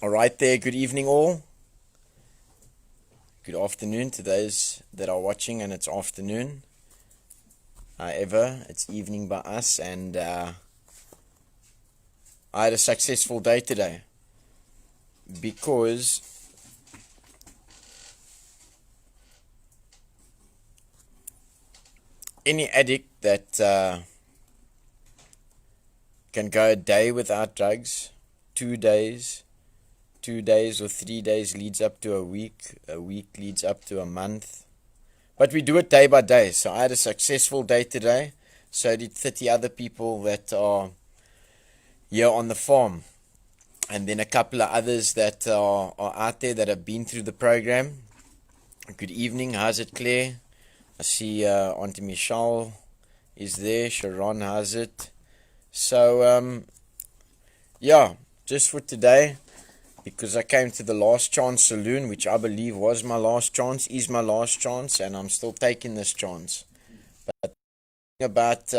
All right there, good evening all. Good afternoon to those that are watching and it's afternoon. However, it's evening by us and I had a successful day today because any addict that can go a day without drugs, 2 days, 2 days or 3 days leads up to a week leads up to a month. But we do it day by day. So I had a successful day today. So did 30 other people that are here on the farm. And then a couple of others that are out there that have been through the program. Good evening. How's it, Claire? I see Auntie Michelle is there. Sharon, how's it? So, yeah, just for today, because I came to the last chance saloon, which I believe was my last chance, is my last chance, and I'm still taking this chance. But the thing about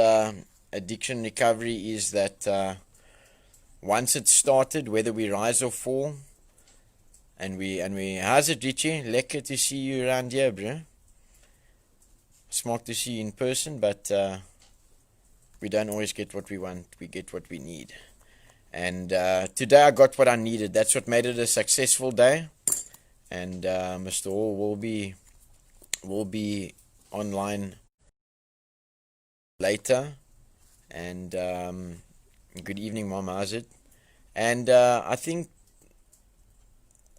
addiction recovery is that once it's started, whether we rise or fall, and we how's it, Richie? Lekker to see you around here, bro. Smart to see you in person, but we don't always get what we want. We get what we need. And today I got what I needed. That's what made it a successful day. And Mr. Hall will be online later. And good evening, Mom. How's it? And I think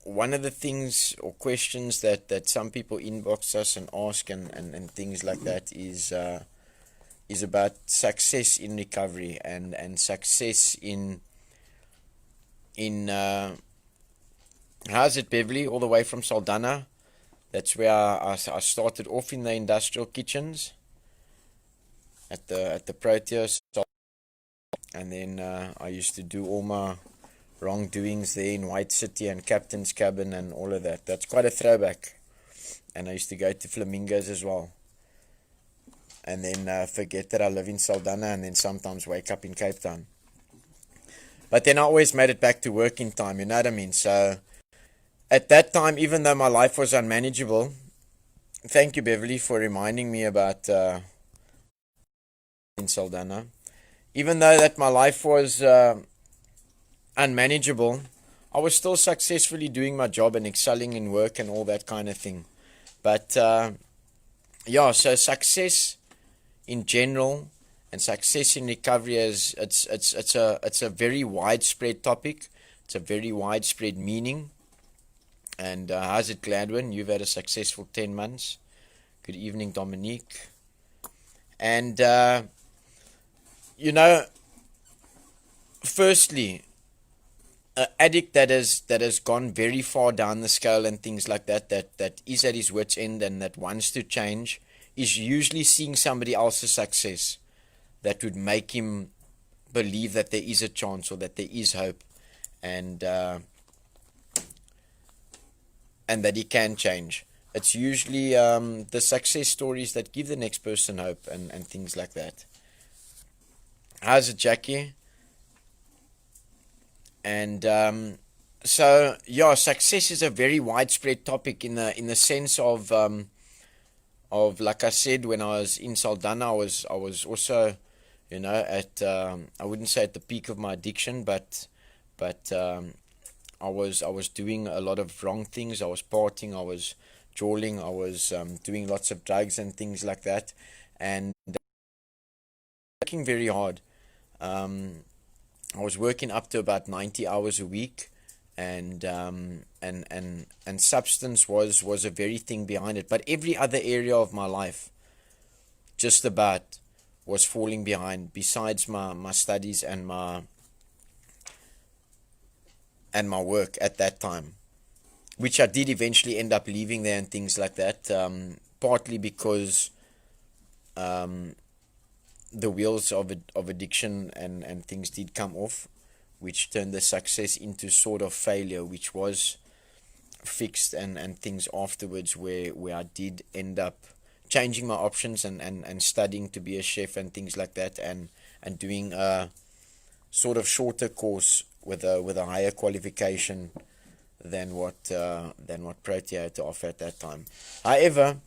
one of the things or questions that some people inbox us and ask and things like that is about success in recovery and success in how's it, Beverly, all the way from Saldanha. That's where I started off in the industrial kitchens at the Proteus, and then I used to do all my wrongdoings there in White City and Captain's Cabin and all of that. That's quite a throwback. And I used to go to Flamingos as well. And then forget that I live in Saldanha and then sometimes wake up in Cape Town. But then I always made it back to working time, you know what I mean? So at that time, even though my life was unmanageable, thank you, Beverly, for reminding me about in Saldanha. Even though that my life was unmanageable, I was still successfully doing my job and excelling in work and all that kind of thing. But yeah, so success in general and success in recovery is it's a very widespread topic. It's a very widespread meaning. And how's it, Gladwin? You've had a successful 10 months. Good evening, Dominique. And you know, firstly, an addict that has gone very far down the scale and things like that is at his wit's end and that wants to change is usually seeing somebody else's success that would make him believe that there is a chance or that there is hope and that he can change. It's usually the success stories that give the next person hope and things like that. How's it, Jackie? And so yeah, success is a very widespread topic in the sense of like I said, when I was in Saldanha, I was also, you know, at I wouldn't say at the peak of my addiction, but I was doing a lot of wrong things. I was partying, I was jawling, I was doing lots of drugs and things like that, and working very hard. I was working up to about 90 hours a week, and substance was a very thing behind it. But every other area of my life, just about, was falling behind. Besides my studies and my work at that time, which I did eventually end up leaving there and things like that. Partly because the wheels of addiction and things did come off, which turned the success into sort of failure, which was fixed and things afterwards where I did end up changing my options and studying to be a chef and things like that and doing a sort of shorter course with a higher qualification than what Protea had to offer at that time. However,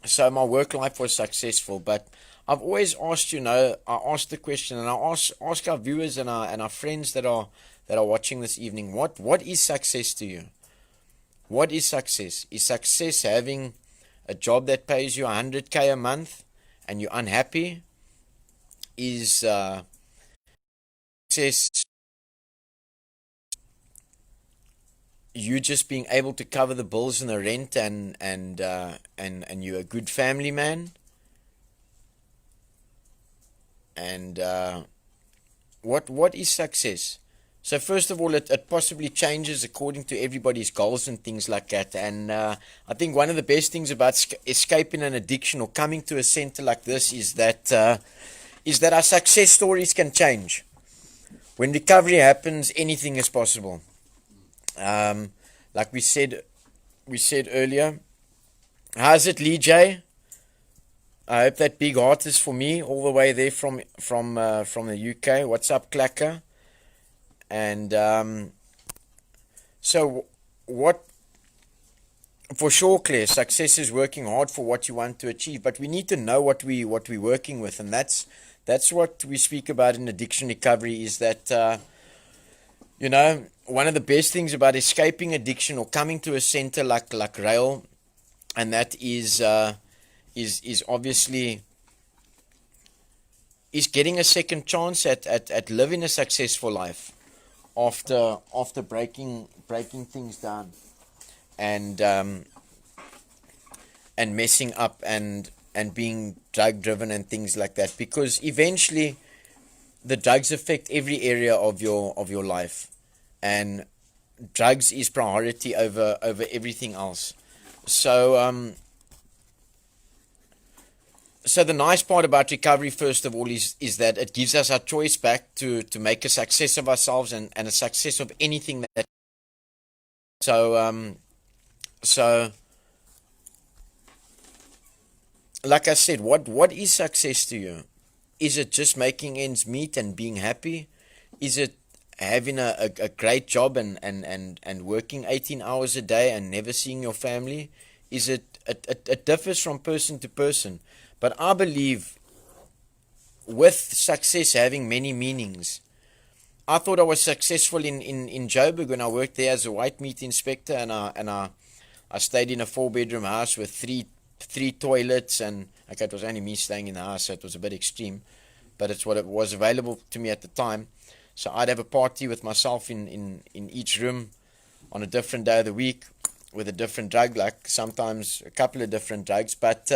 so my work life was successful, but I've always asked, I asked the question, and I ask our viewers and our friends that are watching this evening, what is success to you? What is success? Is success having a job that pays you 100K a month and you're unhappy? Is success you just being able to cover the bills and the rent and you're a good family man? And what is success? So first of all, it possibly changes according to everybody's goals and things like that. And I think one of the best things about escaping an addiction or coming to a center like this is that our success stories can change. When recovery happens, anything is possible. Like we said earlier. How's it, Lee J? I hope that big heart is for me all the way there from the UK. What's up, Clacker? And so what? For sure, Claire, success is working hard for what you want to achieve, but we need to know what we're working with, and that's what we speak about in addiction recovery. Is that one of the best things about escaping addiction or coming to a center like RAEL, and that is obviously is getting a second chance at living a successful life after breaking things down and messing up and being drug driven and things like that, because eventually the drugs affect every area of your life, and drugs is priority over everything else. So so the nice part about recovery, first of all, is that it gives us our choice back to make a success of ourselves and a success of anything that. So like I said, what is success to you? Is it just making ends meet and being happy? Is it having a great job and working 18 hours a day and never seeing your family? Is it differs from person to person. But I believe with success having many meanings. I thought I was successful in Joburg when I worked there as a white meat inspector, and I stayed in a 4-bedroom house with three toilets, and okay, it was only me staying in the house, so it was a bit extreme, but it's what it was available to me at the time. So I'd have a party with myself in each room on a different day of the week with a different drug, like sometimes a couple of different drugs, but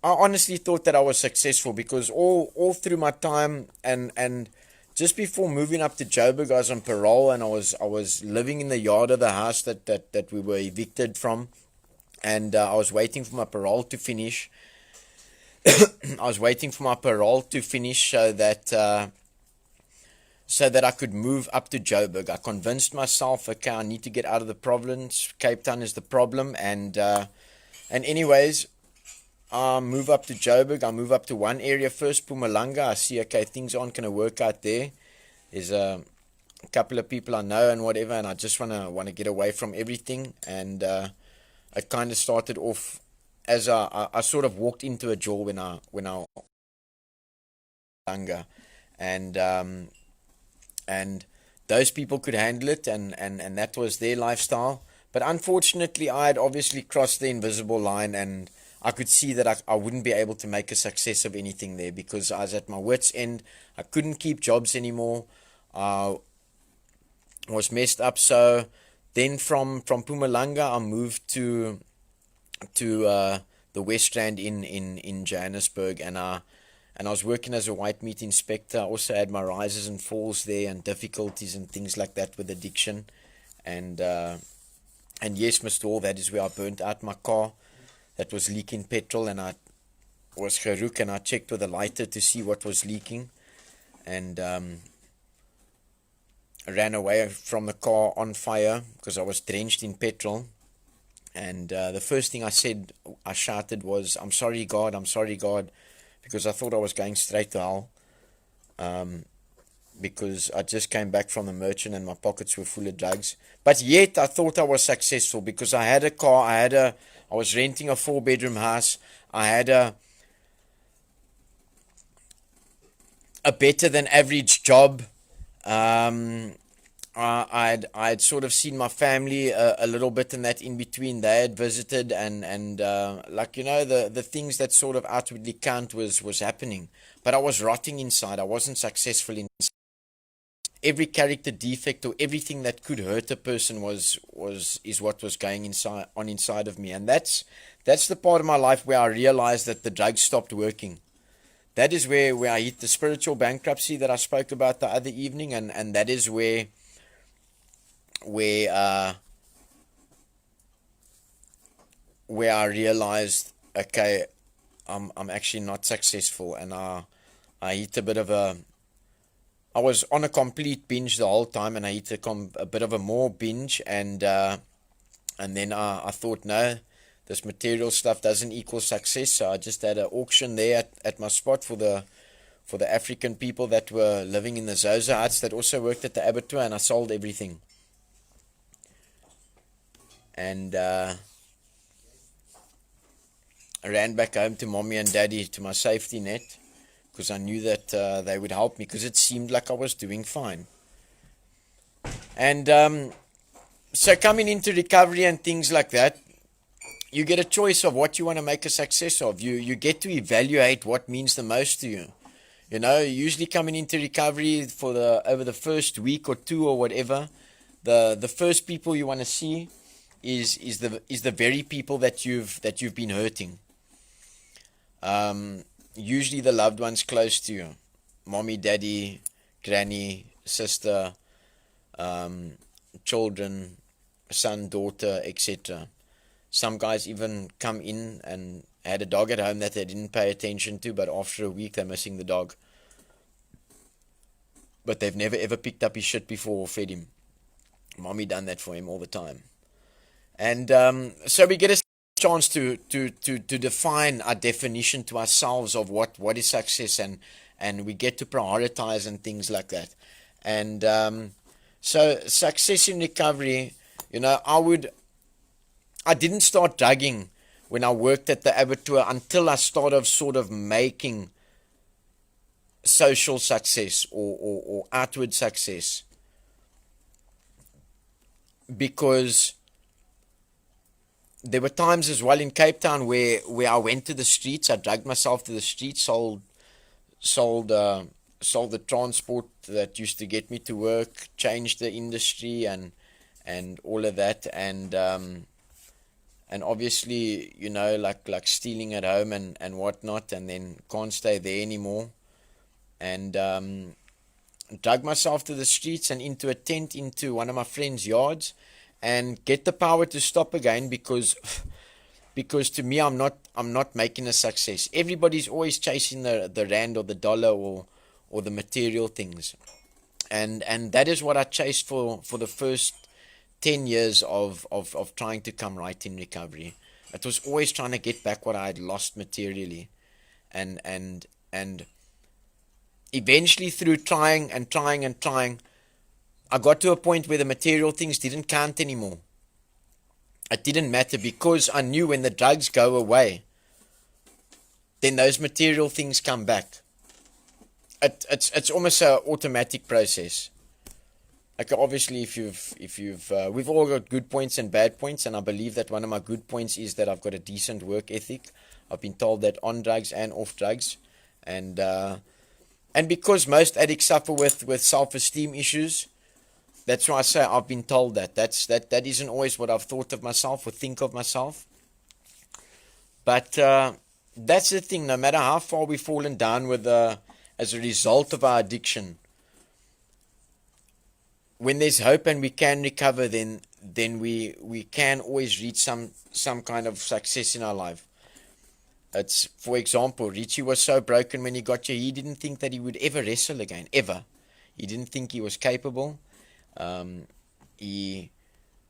I honestly thought that I was successful because all through my time and just before moving up to Joburg, I was on parole, and I was living in the yard of the house that we were evicted from, and I was waiting for my parole to finish. I was waiting for my parole to finish so that I could move up to Joburg. I convinced myself, okay, I need to get out of the province. Cape Town is the problem, and anyways, I move up to Joburg. I move up to one area first, Mpumalanga. I see, okay, things aren't going to work out there. There's a couple of people I know and whatever, and I just want to get away from everything. And it kind of started off as I sort of walked into a jail when I Mpumalanga, and those people could handle it, and that was their lifestyle. But unfortunately, I had obviously crossed the invisible line, and I could see that I wouldn't be able to make a success of anything there because I was at my wit's end. I couldn't keep jobs anymore. I was messed up. So then from Mpumalanga, I moved to the West Rand in Johannesburg, and I was working as a white meat inspector. I also had my rises and falls there and difficulties and things like that with addiction. And yes, Mr. Hall, that is where I burnt out my car. That was leaking petrol, and I was gerook, and I checked with a lighter to see what was leaking, and I ran away from the car on fire because I was drenched in petrol. And the first thing I shouted was, I'm sorry God, because I thought I was going straight to hell. because I just came back from the merchant and my pockets were full of drugs. But yet I thought I was successful because I had a car, I was renting a 4-bedroom house, I had a better than average job. I'd sort of seen my family a little bit in that in between. They had visited and like the things that sort of outwardly count was happening, but I was rotting inside. I wasn't successful in every character defect or everything that could hurt a person is what was going inside of me, and that's the part of my life where I realized that the drugs stopped working. That is where I hit the spiritual bankruptcy that I spoke about the other evening, and that is where I realized, okay, I'm actually not successful, and I hit a bit of I was on a complete binge the whole time, and I hit a bit of a more binge, and then I thought, no, this material stuff doesn't equal success. So I just had an auction there at my spot for the African people that were living in the Zozo huts that also worked at the abattoir, and I sold everything. And I ran back home to mommy and daddy, to my safety net, because I knew that they would help me, because it seemed like I was doing fine. And so coming into recovery and things like that, you get a choice of what you want to make a success of. You get to evaluate what means the most to you. Usually coming into recovery over the first week or two or whatever, the first people you want to see is the very people that you've been hurting. Usually the loved ones close to you, mommy, daddy, granny, sister, children, son, daughter, etc. Some guys even come in and had a dog at home that they didn't pay attention to, but after a week they're missing the dog. But they've never ever picked up his shit before or fed him. Mommy done that for him all the time. And so we get a chance to define our definition to ourselves of what is success, and we get to prioritize and things like that. And so success in recovery, I didn't start drugging when I worked at the abattoir until I started sort of making social success or outward success. Because there were times as well in Cape Town where I went to the streets. I drugged myself to the streets, sold the transport that used to get me to work, changed the industry and all of that, and obviously, like stealing at home and whatnot, and then can't stay there anymore, and drug myself to the streets and into a tent into one of my friend's yards, and get the power to stop again, because to me I'm not making a success. Everybody's always chasing the rand or the dollar or the material things, and that is what I chased for the first 10 years of trying to come right in recovery. It was always trying to get back what I had lost materially, and eventually through trying, I got to a point where the material things didn't count anymore. It didn't matter, because I knew when the drugs go away, then those material things come back. It's almost an automatic process. Like, obviously, we've all got good points and bad points, and I believe that one of my good points is that I've got a decent work ethic. I've been told that on drugs and off drugs, and because most addicts suffer with self-esteem issues, that's why I say I've been told that. That isn't always what I've thought of myself or think of myself. But that's the thing. No matter how far we've fallen down with as a result of our addiction, when there's hope and we can recover, then we can always reach some kind of success in our life. It's, for example, Richie was so broken when he got here, he didn't think that he would ever wrestle again, ever. He didn't think he was capable.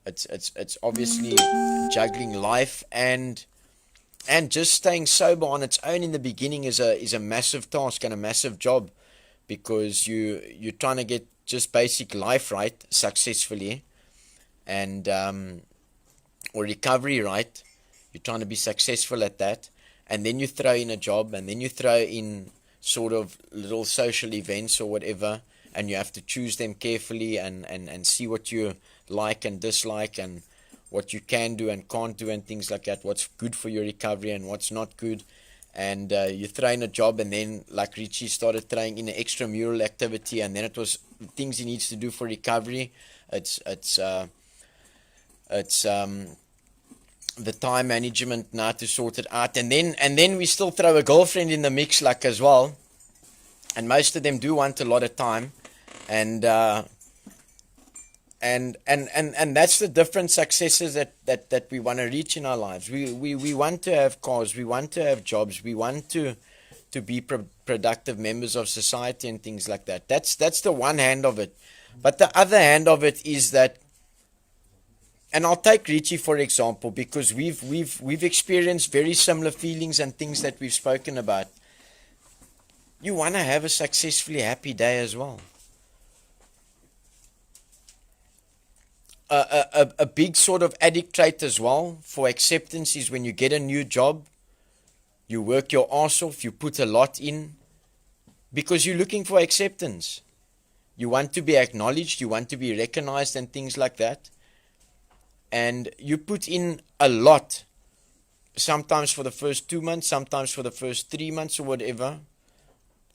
It's obviously juggling life and just staying sober on its own in the beginning is a massive task and a massive job, because you're trying to get just basic life right successfully, and or recovery right. You're trying to be successful at that, and then you throw in a job, and then you throw in sort of little social events or whatever, and you have to choose them carefully and see what you like and dislike, and what you can do and can't do, and things like that, what's good for your recovery and what's not good. And you throw in a job, and then like Richie started throwing in an extramural activity, and then it was things he needs to do for recovery. It's the time management now to sort it out, and then we still throw a girlfriend in the mix like as well, and most of them do want a lot of time, and that's the different successes that we want to reach in our lives. We want to have cars, we want to have jobs, we want to be productive members of society and things like that. That's the one hand of it. But the other hand of it is that, and I'll take Richie for example, because we've experienced very similar feelings and things that we've spoken about. You want to have a successfully happy day as well. A big sort of addict trait as well for acceptance is when you get a new job, you work your arse off, you put a lot in, because you're looking for acceptance. You want to be acknowledged, you want to be recognized and things like that. And you put in a lot, sometimes for the first 2 months, sometimes for the first 3 months or whatever.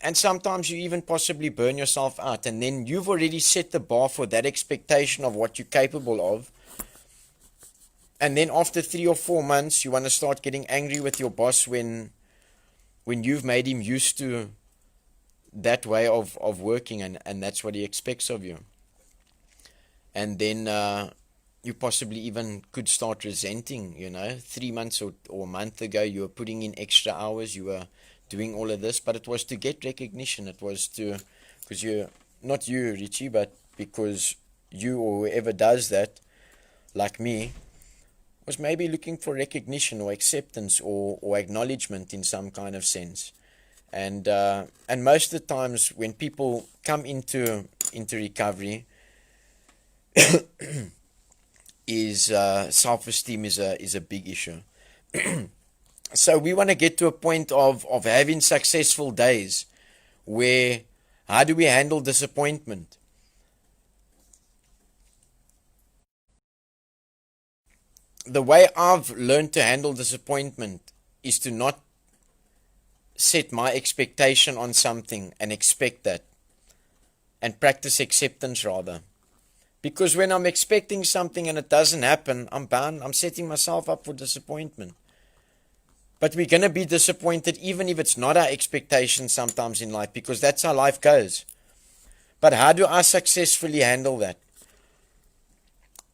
And sometimes you even possibly burn yourself out. And then you've already set the bar for that expectation of what you're capable of. And then after 3 or 4 months, you want to start getting angry with your boss when you've made him used to that way of working, and that's what he expects of you. And then you possibly even could start resenting, 3 months or a month ago, you were putting in extra hours, you were doing all of this, but it was to get recognition. It was because not you, Richie, but because you or whoever does that, like me, was maybe looking for recognition or acceptance or acknowledgement in some kind of sense. And most of the times when people come into recovery, is self-esteem is a big issue. So we want to get to a point of having successful days where, how do we handle disappointment? The way I've learned to handle disappointment is to not set my expectation on something and expect that, and practice acceptance rather. Because when I'm expecting something and it doesn't happen, I'm setting myself up for disappointment. But we're going to be disappointed even if it's not our expectation sometimes in life, because that's how life goes. But how do I successfully handle that?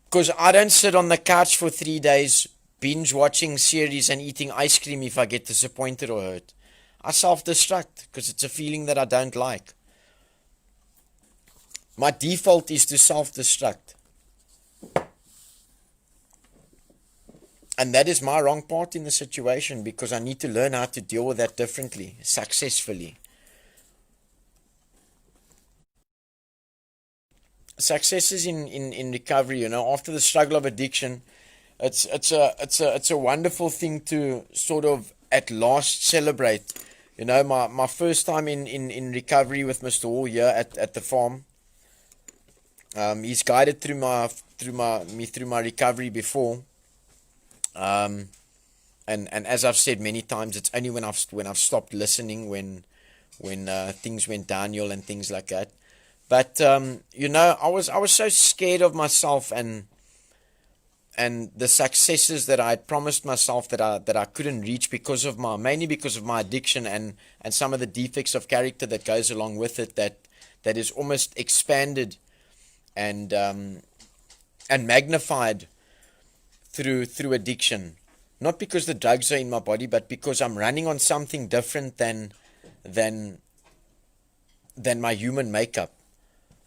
Because I don't sit on the couch for 3 days binge watching series and eating ice cream if I get disappointed or hurt. I self-destruct because it's a feeling that I don't like. My default is to self-destruct. And that is my wrong part in the situation, because I need to learn how to deal with that differently, successfully. Successes in recovery, after the struggle of addiction, it's a wonderful thing to sort of at last celebrate. My first time in recovery with Mr. Hall here at the farm. He's guided through my recovery before. And as I've said many times, it's only when I've stopped listening, when things went downhill and things like that. But I was so scared of myself and the successes that I had promised myself that I couldn't reach mainly because of my addiction and some of the defects of character that goes along with it, that is almost expanded and magnified through addiction. Not because the drugs are in my body, but because I'm running on something different than my human makeup.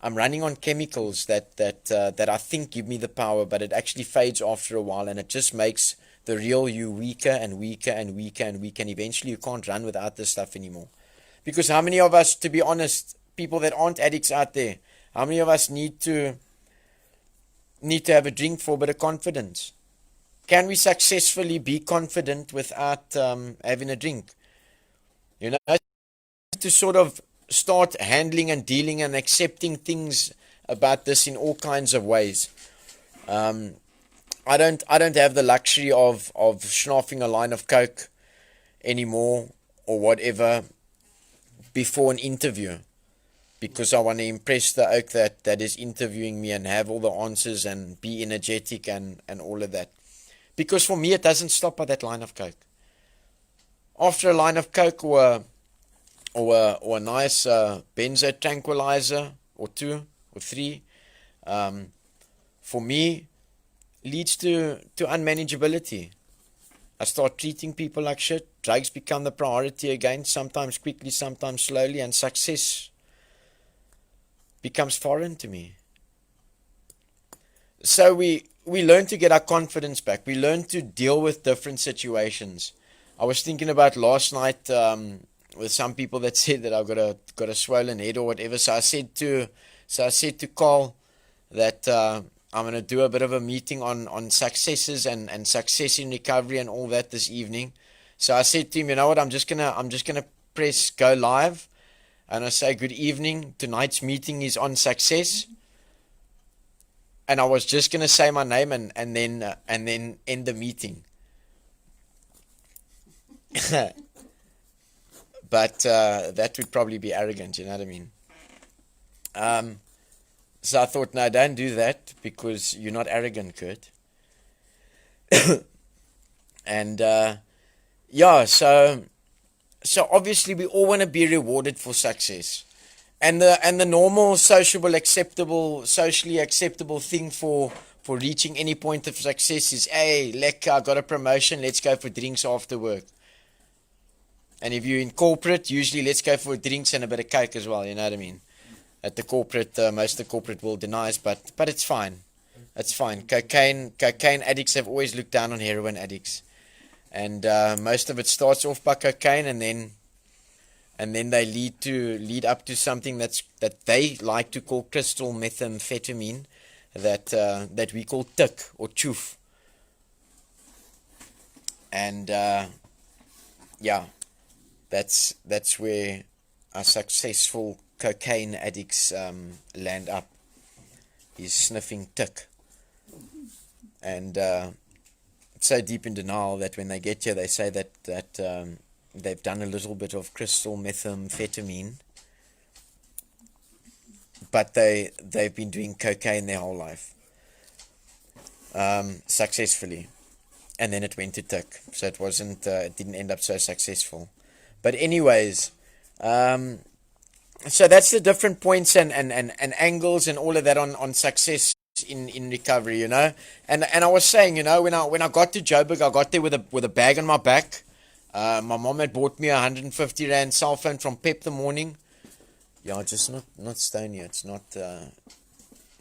I'm running on chemicals that I think give me the power, but it actually fades after a while, and it just makes the real you weaker and weaker and weaker and weaker, and eventually you can't run without this stuff anymore. Because how many of us, to be honest, people that aren't addicts out there? How many of us need to have a drink for a bit of confidence? Can we successfully be confident without having a drink? You know, to sort of start handling and dealing and accepting things about this in all kinds of ways. I don't have the luxury of schnaufing a line of coke anymore or whatever before an interview, because I want to impress the oak that is interviewing me and have all the answers and be energetic and all of that. Because for me, it doesn't stop at that line of coke. After a line of coke or a nice benzo tranquilizer or 2 or 3, for me, leads to unmanageability. I start treating people like shit. Drugs become the priority again, sometimes quickly, sometimes slowly, and success becomes foreign to me. So we learn to get our confidence back. We learn to deal with different situations. I was thinking about last night with some people that said that I've got a swollen head or whatever. So I said to Carl that I'm going to do a bit of a meeting on successes and success in recovery and all that this evening. So I said to him, you know what, I'm just gonna press go live, and I say, good evening, tonight's meeting is on success. And I was just gonna say my name and then end the meeting. But that would probably be arrogant, you know what I mean? So I thought, no, don't do that, because you're not arrogant, Kurt. And yeah, so obviously we all want to be rewarded for success. And the normal socially acceptable thing for reaching any point of success is, hey, lekker, I got a promotion, let's go for drinks after work. And if you're in corporate, usually let's go for drinks and a bit of coke as well, you know what I mean? At the corporate, most of the corporate world denies, but it's fine. It's fine. Cocaine addicts have always looked down on heroin addicts, and most of it starts off by cocaine, and then they lead up to something that they like to call crystal methamphetamine, that we call tik or choof. And yeah, that's where our successful cocaine addicts land up, is sniffing tik. And so deep in denial that when they get here, they say that they've done a little bit of crystal methamphetamine, but they've been doing cocaine their whole life, successfully, and then it went to tik, so it didn't end up so successful. But anyways, so that's the different points and angles and all of that on success in recovery, you know. And I was saying, you know, when I got to Joburg, I got there with a bag on my back. My mom had bought me 150 rand cell phone from Pep the morning. Yeah, just not Stony. It's not the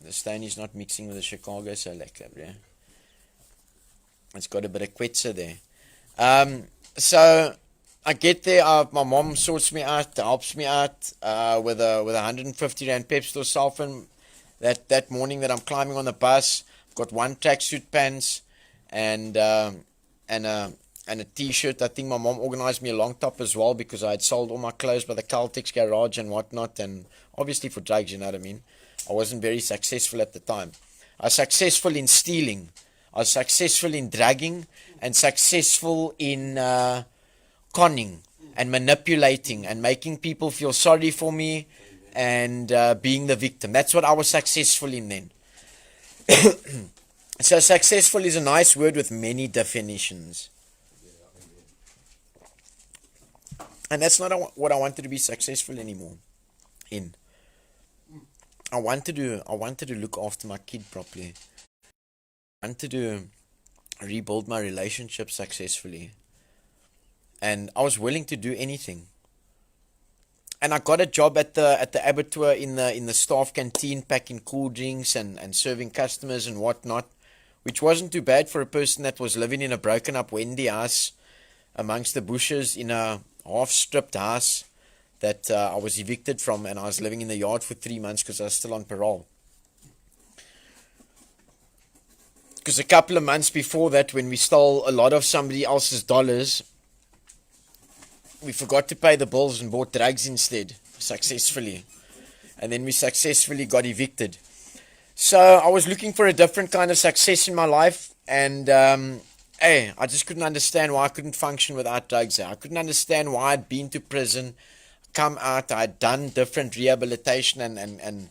Stony's not mixing with the Chicago so lekker, bro. It's got a bit of quetzer there. So I get there, my mom sorts me out, helps me out with a 150 rand Pep Store cell phone. That morning that I'm climbing on the bus, I've got one tracksuit pants and a t-shirt. I think my mom organized me a long top as well, because I had sold all my clothes by the Caltex garage and whatnot, and obviously for drugs, you know what I mean. I wasn't very successful at the time. I was successful in stealing. I was successful in dragging, and successful in conning and manipulating and making people feel sorry for me and being the victim. That's what I was successful in then. So successful is a nice word with many definitions. And that's not what I wanted to be successful anymore in. I wanted to look after my kid properly. I wanted to rebuild my relationship successfully. And I was willing to do anything. And I got a job at the abattoir in the staff canteen, packing cool drinks and serving customers and whatnot, which wasn't too bad for a person that was living in a broken up Wendy house amongst the bushes in a half stripped house that I was evicted from, and I was living in the yard for 3 months because I was still on parole. Because a couple of months before that, when we stole a lot of somebody else's dollars, we forgot to pay the bills and bought drugs instead, successfully. And then we successfully got evicted. So I was looking for a different kind of success in my life, and I just couldn't understand why I couldn't function without drugs. I couldn't understand why I'd been to prison, come out, I'd done different rehabilitation and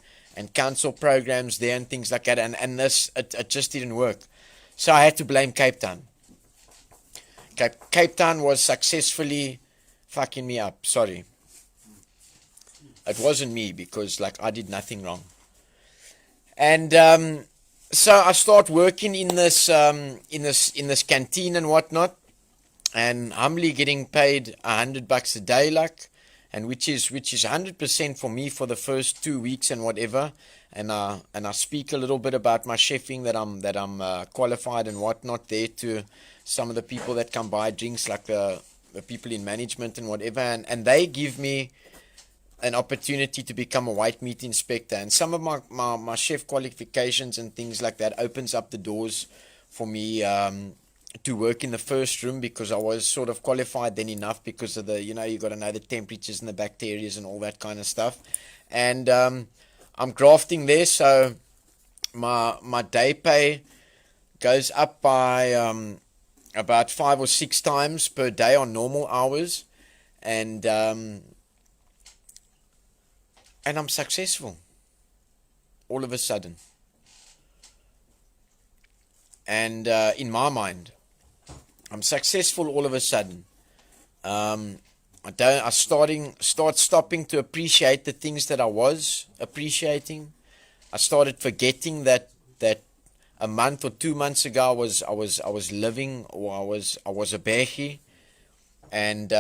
counsel programs there and things like that, and it just didn't work. So I had to blame Cape Town. Cape Town was successfully fucking me up. Sorry. It wasn't me, because I did nothing wrong. And so I start working in this canteen and whatnot, and humbly getting paid $100 a day, and which is 100% for me for the first 2 weeks and whatever. And I speak a little bit about my chefing, that I'm qualified and whatnot there to some of the people that come buy drinks, like the people in management and whatever, and they give me an opportunity to become a white meat inspector, and some of my chef qualifications and things like that opens up the doors for me to work in the first room, because I was sort of qualified then enough because of the, you got to know the temperatures and the bacteria and all that kind of stuff. And I'm grafting there, so my day pay goes up by about 5 or 6 times per day on normal hours, and I'm successful all of a sudden. And in my mind, I'm successful all of a sudden. I start stopping to appreciate the things that I was appreciating. I started forgetting that a month or 2 months ago I was living, or I was a bechi, and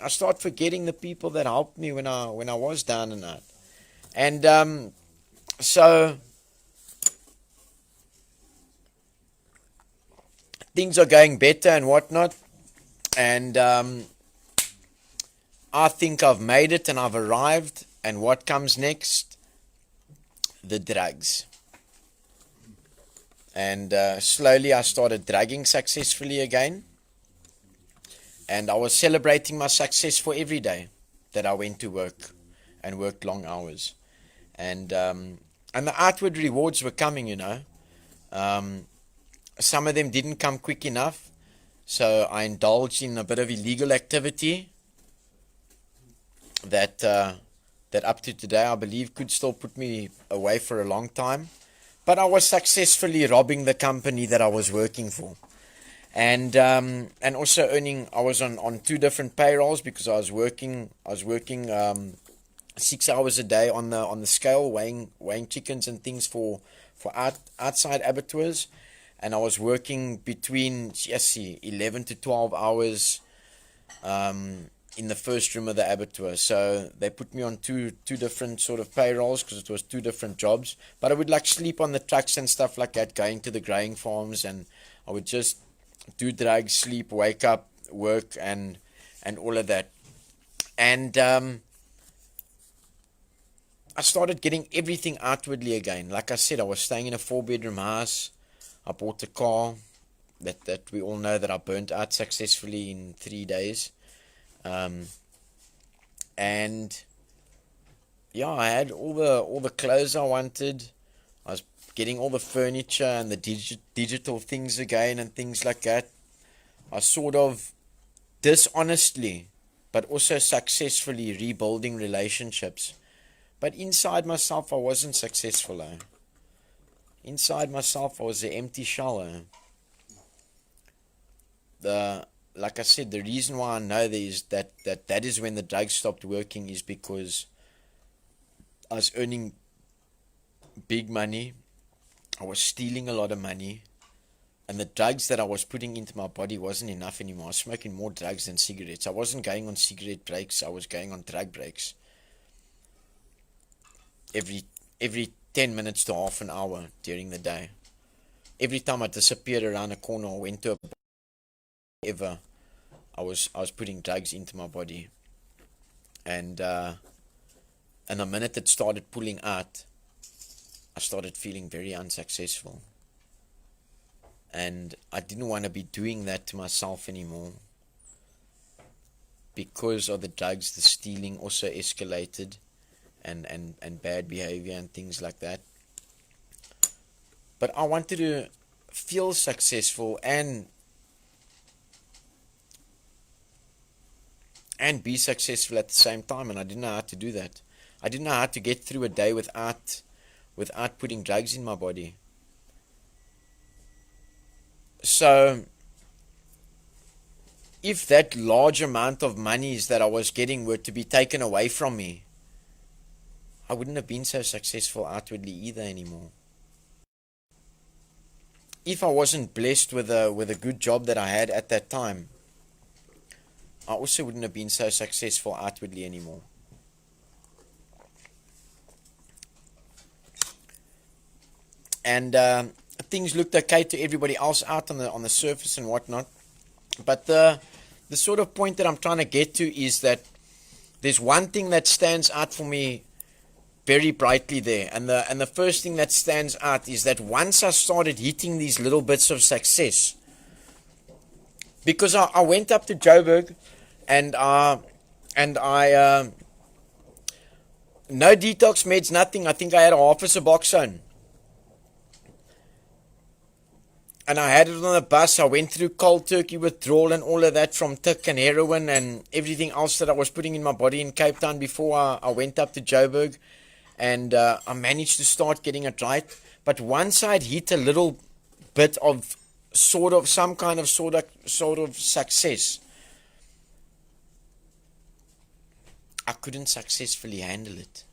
I start forgetting the people that helped me when I was down and out. And so things are going better and whatnot, and I think I've made it and I've arrived. And what comes next? The drugs. And slowly I started drugging successfully again. And I was celebrating my success for every day that I went to work and worked long hours. And the outward rewards were coming, Some of them didn't come quick enough. So I indulged in a bit of illegal activity that up to today I believe could still put me away for a long time. But I was successfully robbing the company that I was working for. And also earning. I was on 2 different payrolls, because I was working 6 hours a day on the scale, weighing chickens and things for outside abattoirs, and I was working between 11 to 12 hours in the first room of the abattoir. So they put me on two different sort of payrolls, because it was 2 different jobs. But I would sleep on the trucks and stuff like that, going to the growing farms, and I would just do drugs, sleep, wake up, work, and all of that. And I started getting everything outwardly again. Like I said, I was staying in a 4-bedroom house. I bought a car that we all know that I burnt out successfully in 3 days. And yeah, I had all the clothes I wanted. I was getting all the furniture and the digital things again and things like that. I sort of dishonestly, but also successfully rebuilding relationships. But inside myself, I wasn't successful. Inside myself, I was an empty shell. Like I said, the reason why I know that is when the drugs stopped working, is because I was earning big money. I was stealing a lot of money, and the drugs that I was putting into my body wasn't enough anymore. I was smoking more drugs than cigarettes. I wasn't going on cigarette breaks. I was going on drug breaks. Every 10 minutes to half an hour during the day. Every time I disappeared around a corner or went to a bar, I was putting drugs into my body. And the minute it started pulling out, I started feeling very unsuccessful. And I didn't want to be doing that to myself anymore. Because of the drugs, the stealing also escalated, and bad behavior and things like that. But I wanted to feel successful and be successful at the same time, and I didn't know how to do that. I didn't know how to get through a day without putting drugs in my body. So if that large amount of monies that I was getting were to be taken away from me, I wouldn't have been so successful outwardly either anymore. If I wasn't blessed with a good job that I had at that time, I also wouldn't have been so successful outwardly anymore. And things looked okay to everybody else out on the surface and whatnot. But the sort of point that I'm trying to get to is that there's one thing that stands out for me very brightly there. And the first thing that stands out is that once I started hitting these little bits of success, because I went up to Joburg and I no detox meds, nothing. I think I had a half a Suboxone. And I had it on the bus. I went through cold turkey withdrawal and all of that from tick and heroin and everything else that I was putting in my body in Cape Town before I went up to Joburg. And I managed to start getting it right. But once I'd hit a little bit of some kind of sort of success, I couldn't successfully handle it.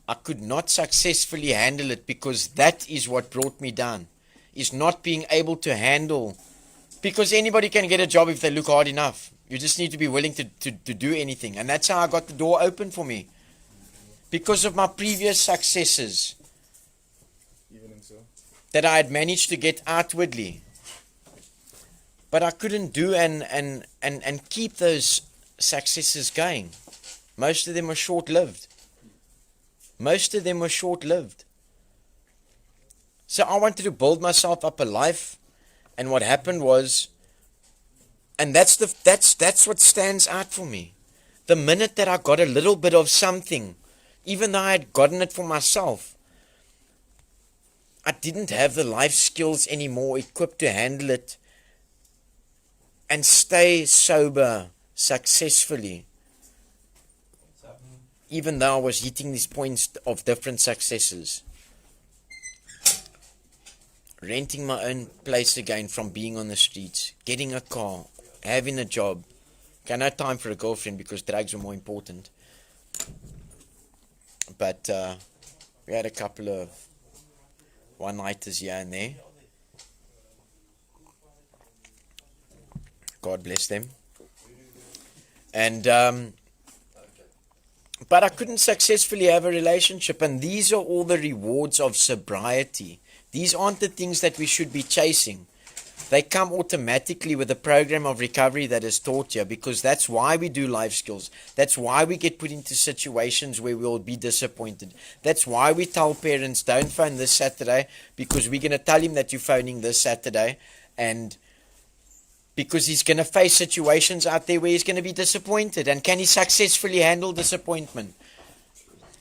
I could not successfully handle it because that is what brought me down. Is not being able to handle, because anybody can get a job if they look hard enough. You just need to be willing to do anything. And that's how I got the door open for me. Because of my previous successes that I had managed to get outwardly. But I couldn't do and keep those successes going. Most of them were short-lived. So I wanted to build myself up a life, and what happened was, and that's what stands out for me. The minute that I got a little bit of something, even though I had gotten it for myself, I didn't have the life skills anymore equipped to handle it and stay sober successfully. Even though I was hitting these points of different successes. Renting my own place again from being on the streets, getting a car, having a job. Okay, no time for a girlfriend because drugs were more important. But we had a couple of one-nighters here and there. God bless them. And but I couldn't successfully have a relationship, and these are all the rewards of sobriety. These aren't the things that we should be chasing. They come automatically with a program of recovery that is taught you, because that's why we do life skills. That's why we get put into situations where we'll be disappointed. That's why we tell parents, don't phone this Saturday, because we're going to tell him that you're phoning this Saturday, and because he's going to face situations out there where he's going to be disappointed. And can he successfully handle disappointment?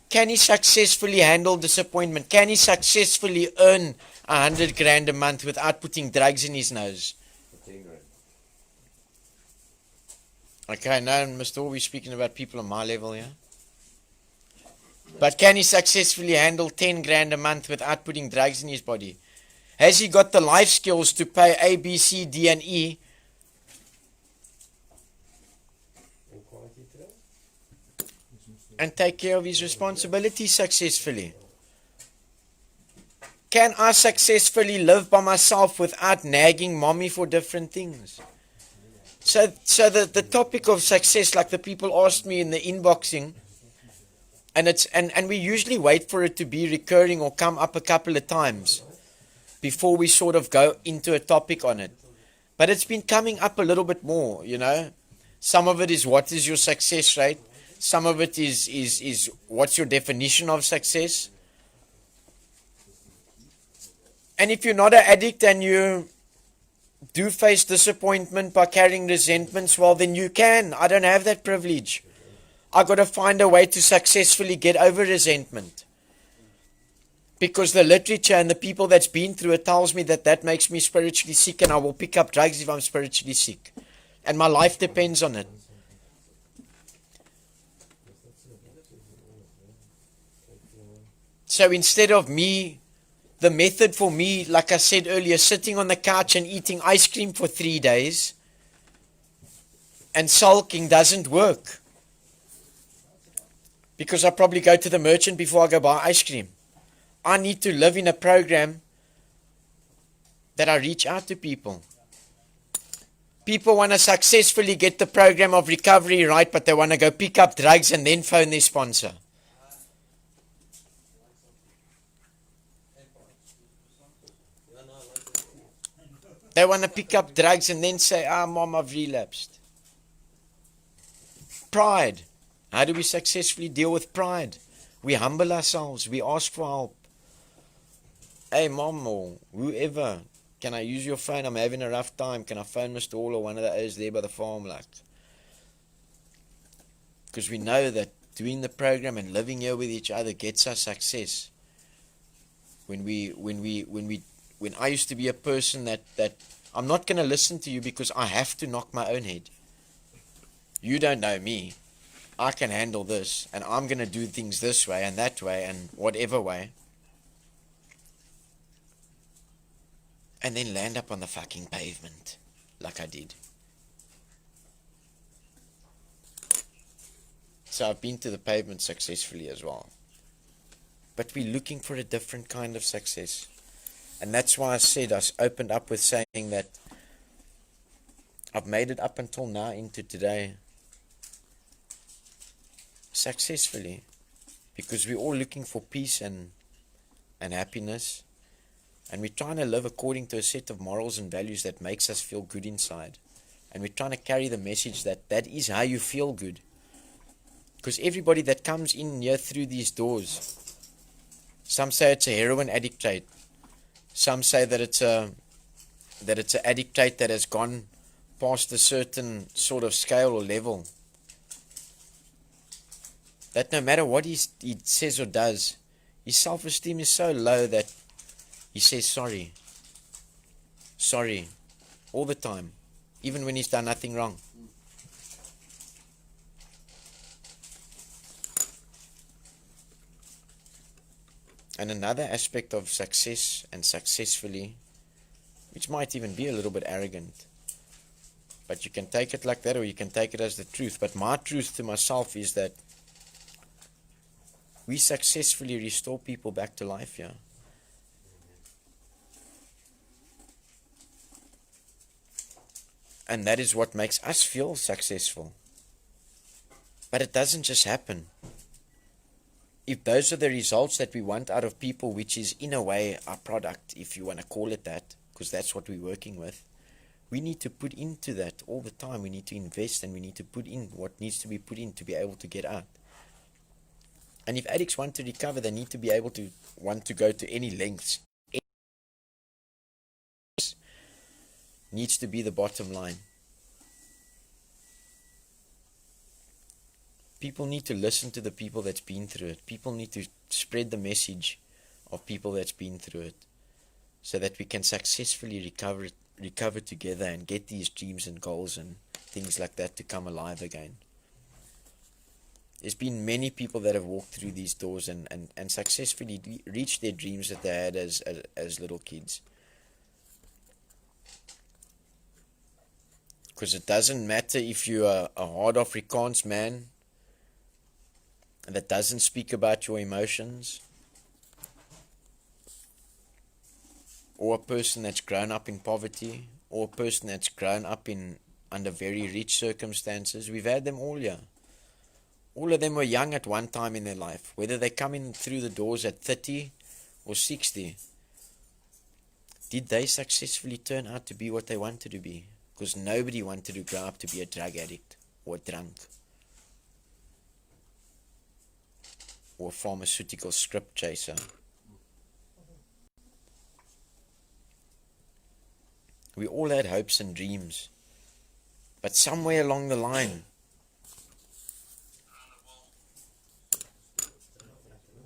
Can he successfully handle disappointment? Can he successfully earn 100 grand a month without putting drugs in his nose? Okay, now, Mr. We're speaking about people on my level here. But can he successfully handle 10 grand a month without putting drugs in his body? Has he got the life skills to pay A, B, C, D, and E? And take care of his responsibilities successfully? Can I successfully live by myself without nagging mommy for different things? So the topic of success, like the people asked me in the inboxing, and we usually wait for it to be recurring or come up a couple of times before we sort of go into a topic on it. But it's been coming up a little bit more, you know. Some of it is, what is your success rate? Some of it is what's your definition of success? And if you're not an addict and you do face disappointment by carrying resentments, well, then you can. I don't have that privilege. I got to find a way to successfully get over resentment. Because the literature and the people that's been through it tells me that that makes me spiritually sick, and I will pick up drugs if I'm spiritually sick. And my life depends on it. So instead of me, the method for me, like I said earlier, sitting on the couch and eating ice cream for 3 days and sulking doesn't work. Because I probably go to the merchant before I go buy ice cream. I need to live in a program that I reach out to people. People want to successfully get the program of recovery right, but they want to go pick up drugs and then phone their sponsor. They want to pick up drugs and then say, Mom, I've relapsed. Pride. How do we successfully deal with pride? We humble ourselves. We ask for help. Hey, Mom, or whoever, can I use your phone? I'm having a rough time. Can I phone Mr. Hall or one of the others there by the farm? Because we know that doing the program and living here with each other gets us success. When I used to be a person that I'm not going to listen to you because I have to knock my own head. You don't know me. I can handle this, and I'm going to do things this way and that way and whatever way. And then land up on the fucking pavement like I did. So I've been to the pavement successfully as well. But we're looking for a different kind of success. And that's why I said, I opened up with saying that I've made it up until now into today successfully. Because we're all looking for peace and happiness. And we're trying to live according to a set of morals and values that makes us feel good inside. And we're trying to carry the message that that is how you feel good. Because everybody that comes in here through these doors, some say it's a heroin addict trait. Some say that it's an addict trait that has gone past a certain sort of scale or level. That no matter what he says or does, his self-esteem is so low that he says sorry. Sorry. All the time. Even when he's done nothing wrong. And another aspect of success and successfully, which might even be a little bit arrogant, but you can take it like that or you can take it as the truth. But my truth to myself is that we successfully restore people back to life here. And that is what makes us feel successful. But it doesn't just happen. If those are the results that we want out of people, which is in a way our product, if you want to call it that, because that's what we're working with, we need to put into that all the time. We need to invest and we need to put in what needs to be put in to be able to get out. And if addicts want to recover, they need to be able to want to go to any lengths. Needs to be the bottom line. People need to listen to the people that's been through it. People need to spread the message of people that's been through it, so that we can successfully recover together and get these dreams and goals and things like that to come alive again. There's been many people that have walked through these doors and successfully reached their dreams that they had as little kids. Because it doesn't matter if you're a hard Afrikaans man that doesn't speak about your emotions, or a person that's grown up in poverty, or a person that's grown up under very rich circumstances. We've had them all here. All of them were young at one time in their life. Whether they come in through the doors at 30 or 60, did they successfully turn out to be what they wanted to be? Because nobody wanted to grow up to be a drug addict or a drunk. or a pharmaceutical script chaser. We all had hopes and dreams, but somewhere along the line,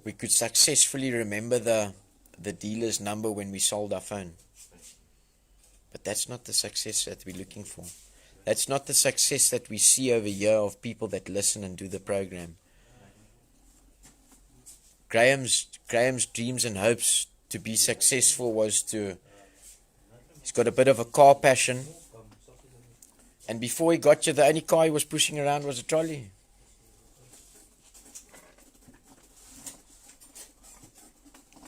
we could successfully remember the dealer's number when we sold our phone. But that's not the success that we're looking for. That's not the success that we see over here of people that listen and do the program. Graham's dreams and hopes to be successful he's got a bit of a car passion. And before he got you, the only car he was pushing around was a trolley.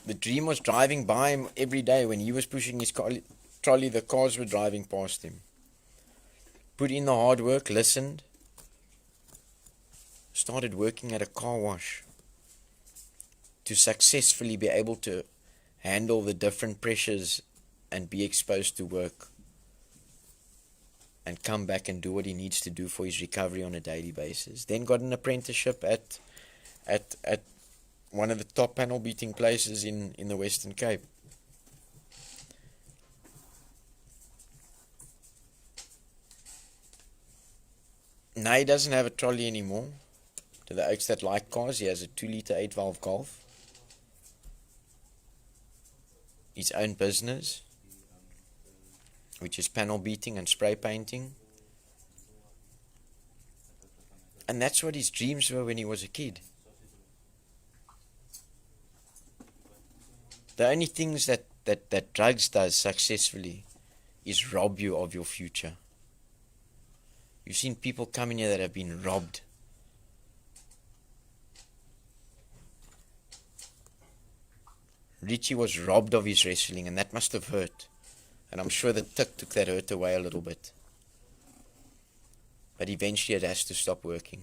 The dream was driving by him every day. When he was pushing his trolley, the cars were driving past him. Put in the hard work, listened, started working at a car wash to successfully be able to handle the different pressures and be exposed to work and come back and do what he needs to do for his recovery on a daily basis. Then got an apprenticeship at one of the top panel beating places in the Western Cape. Now he doesn't have a trolley anymore. To the oaks that like cars, he has a 2-litre 8-valve Golf. His own business, which is panel beating and spray painting. And that's what his dreams were when he was a kid. The only things that drugs does successfully is rob you of your future. You've seen people come in here that have been robbed. Richie was robbed of his wrestling, and that must have hurt. And I'm sure the tick took that hurt away a little bit. But eventually it has to stop working.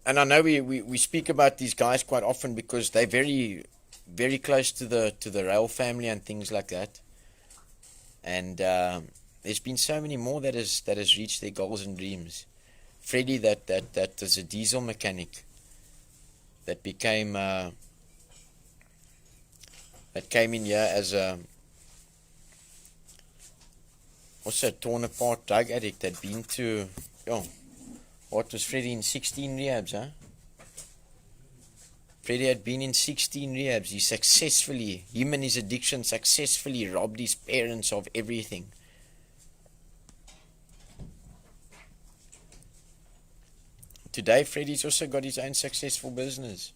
And I know we speak about these guys quite often because they're very, very close to the RAEL family and things like that. And there's been so many more that has reached their goals and dreams. Freddie, that is a diesel mechanic that became that came in here as a also a torn apart drug addict. Had been to what was Freddie in 16 rehabs, huh? Freddie had been in 16 rehabs. He successfully, him and his addiction successfully robbed his parents of everything. Today, Freddie's also got his own successful business.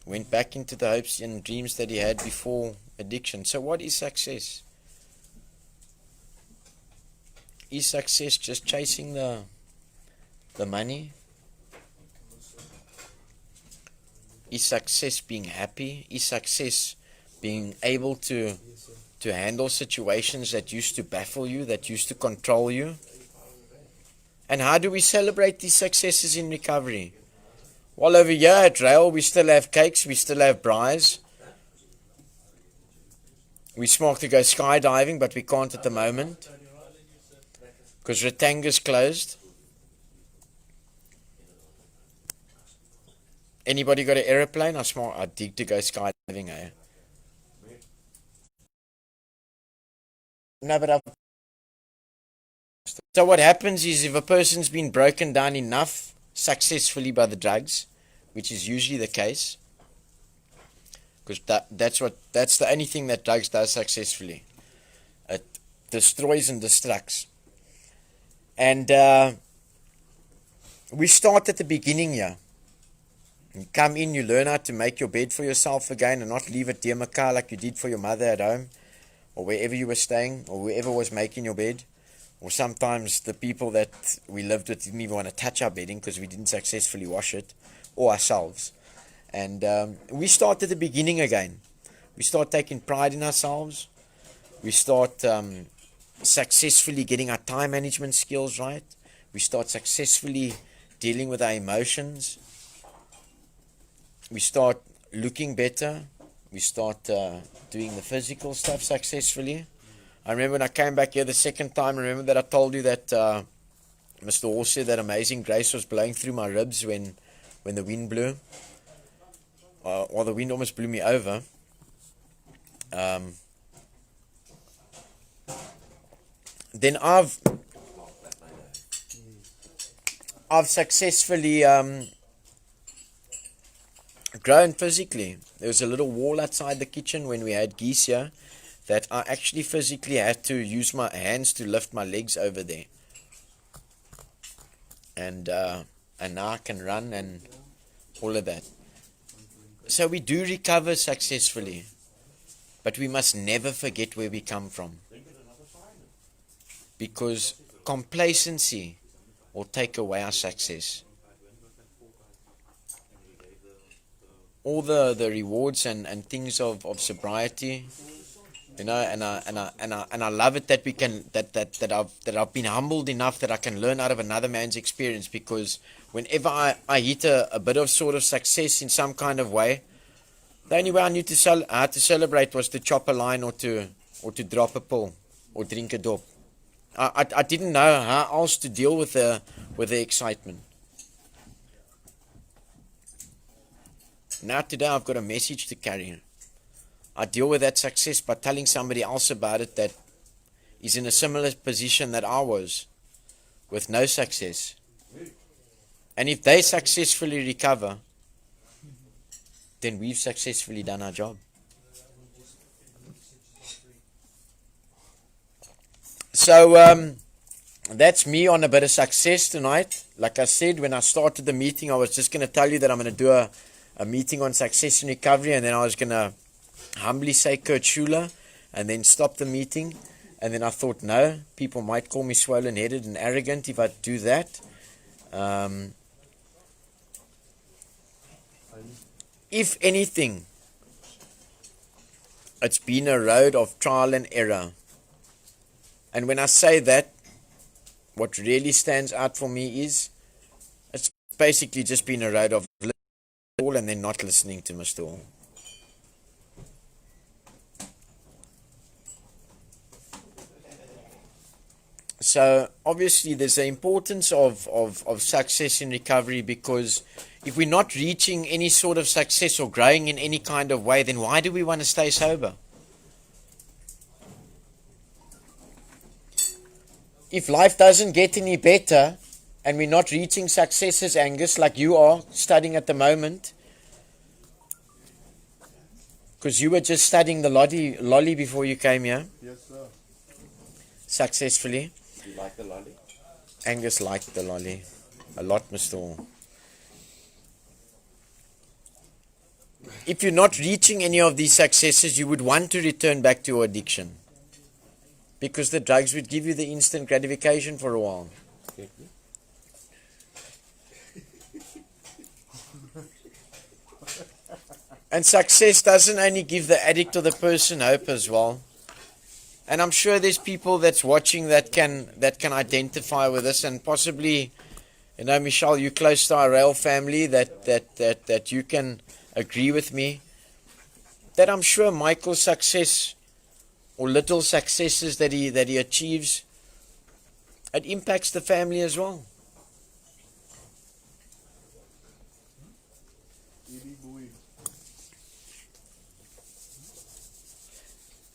Went back into the hopes and dreams that he had before addiction. So what is success? Is success just chasing the money? Is success being happy? Is success being able to handle situations that used to baffle you, that used to control you? And how do we celebrate these successes in recovery? Well, over here at RAEL, we still have cakes, we still have braais. We smoke to go skydiving, but we can't at the moment because Ratanga's closed. Anybody got an aeroplane? I dig to go skydiving, eh? No, but so what happens is if a person's been broken down enough successfully by the drugs, which is usually the case, because that's the only thing that drugs does successfully. It destroys and destructs. And we start at the beginning here. You come in, you learn how to make your bed for yourself again and not leave it dear Maca like you did for your mother at home or wherever you were staying or whoever was making your bed. Or sometimes the people that we lived with didn't even want to touch our bedding because we didn't successfully wash it, or ourselves. And we start at the beginning again. We start taking pride in ourselves. We start successfully getting our time management skills right. We start successfully dealing with our emotions. We start looking better. We start doing the physical stuff successfully. I remember when I came back here the second time, remember that I told you that Mr. Hall said that Amazing Grace was blowing through my ribs when the wind blew. Or the wind almost blew me over. Then I've successfully grown physically. There was a little wall outside the kitchen when we had geese here that I actually physically had to use my hands to lift my legs over there. And now I can run and all of that. So we do recover successfully, but we must never forget where we come from, because complacency will take away our success. All the rewards and things of sobriety, you know, and I love it that we can that I've been humbled enough that I can learn out of another man's experience, because whenever I hit a bit of sort of success in some kind of way, the only way I knew how to celebrate was to chop a line or to drop a pill or drink a dop. I didn't know how else to deal with the excitement. Now today I've got a message to carry. I deal with that success by telling somebody else about it that is in a similar position that I was, with no success. And if they successfully recover, then we've successfully done our job. So that's me on a bit of success tonight. Like I said, when I started the meeting, I was just going to tell you that I'm going to do a meeting on success and recovery, and then I was going to humbly say Kurt Schuler, and then stop the meeting. And then I thought, no, people might call me swollen-headed and arrogant if I do that. If anything, it's been a road of trial and error. And when I say that, what really stands out for me is it's basically just been a road of listening to Hall and then not listening to Mr. Hall. So obviously there's the importance of success in recovery, because if we're not reaching any sort of success or growing in any kind of way, then why do we want to stay sober? If life doesn't get any better and we're not reaching successes, Angus, like you are studying at the moment, because you were just studying the lolly before you came here. Yes, sir. Successfully. Do you like the lolly? Angus liked the lolly a lot, Mr. Hall. If you're not reaching any of these successes, you would want to return back to your addiction, because the drugs would give you the instant gratification for a while. And success doesn't only give the addict or the person hope as well. And I'm sure there's people that's watching that can identify with this, and possibly, you know, Michelle, you're close to our RAEL family, that you can agree with me that I'm sure Michael's success or little successes that he achieves, it impacts the family as well.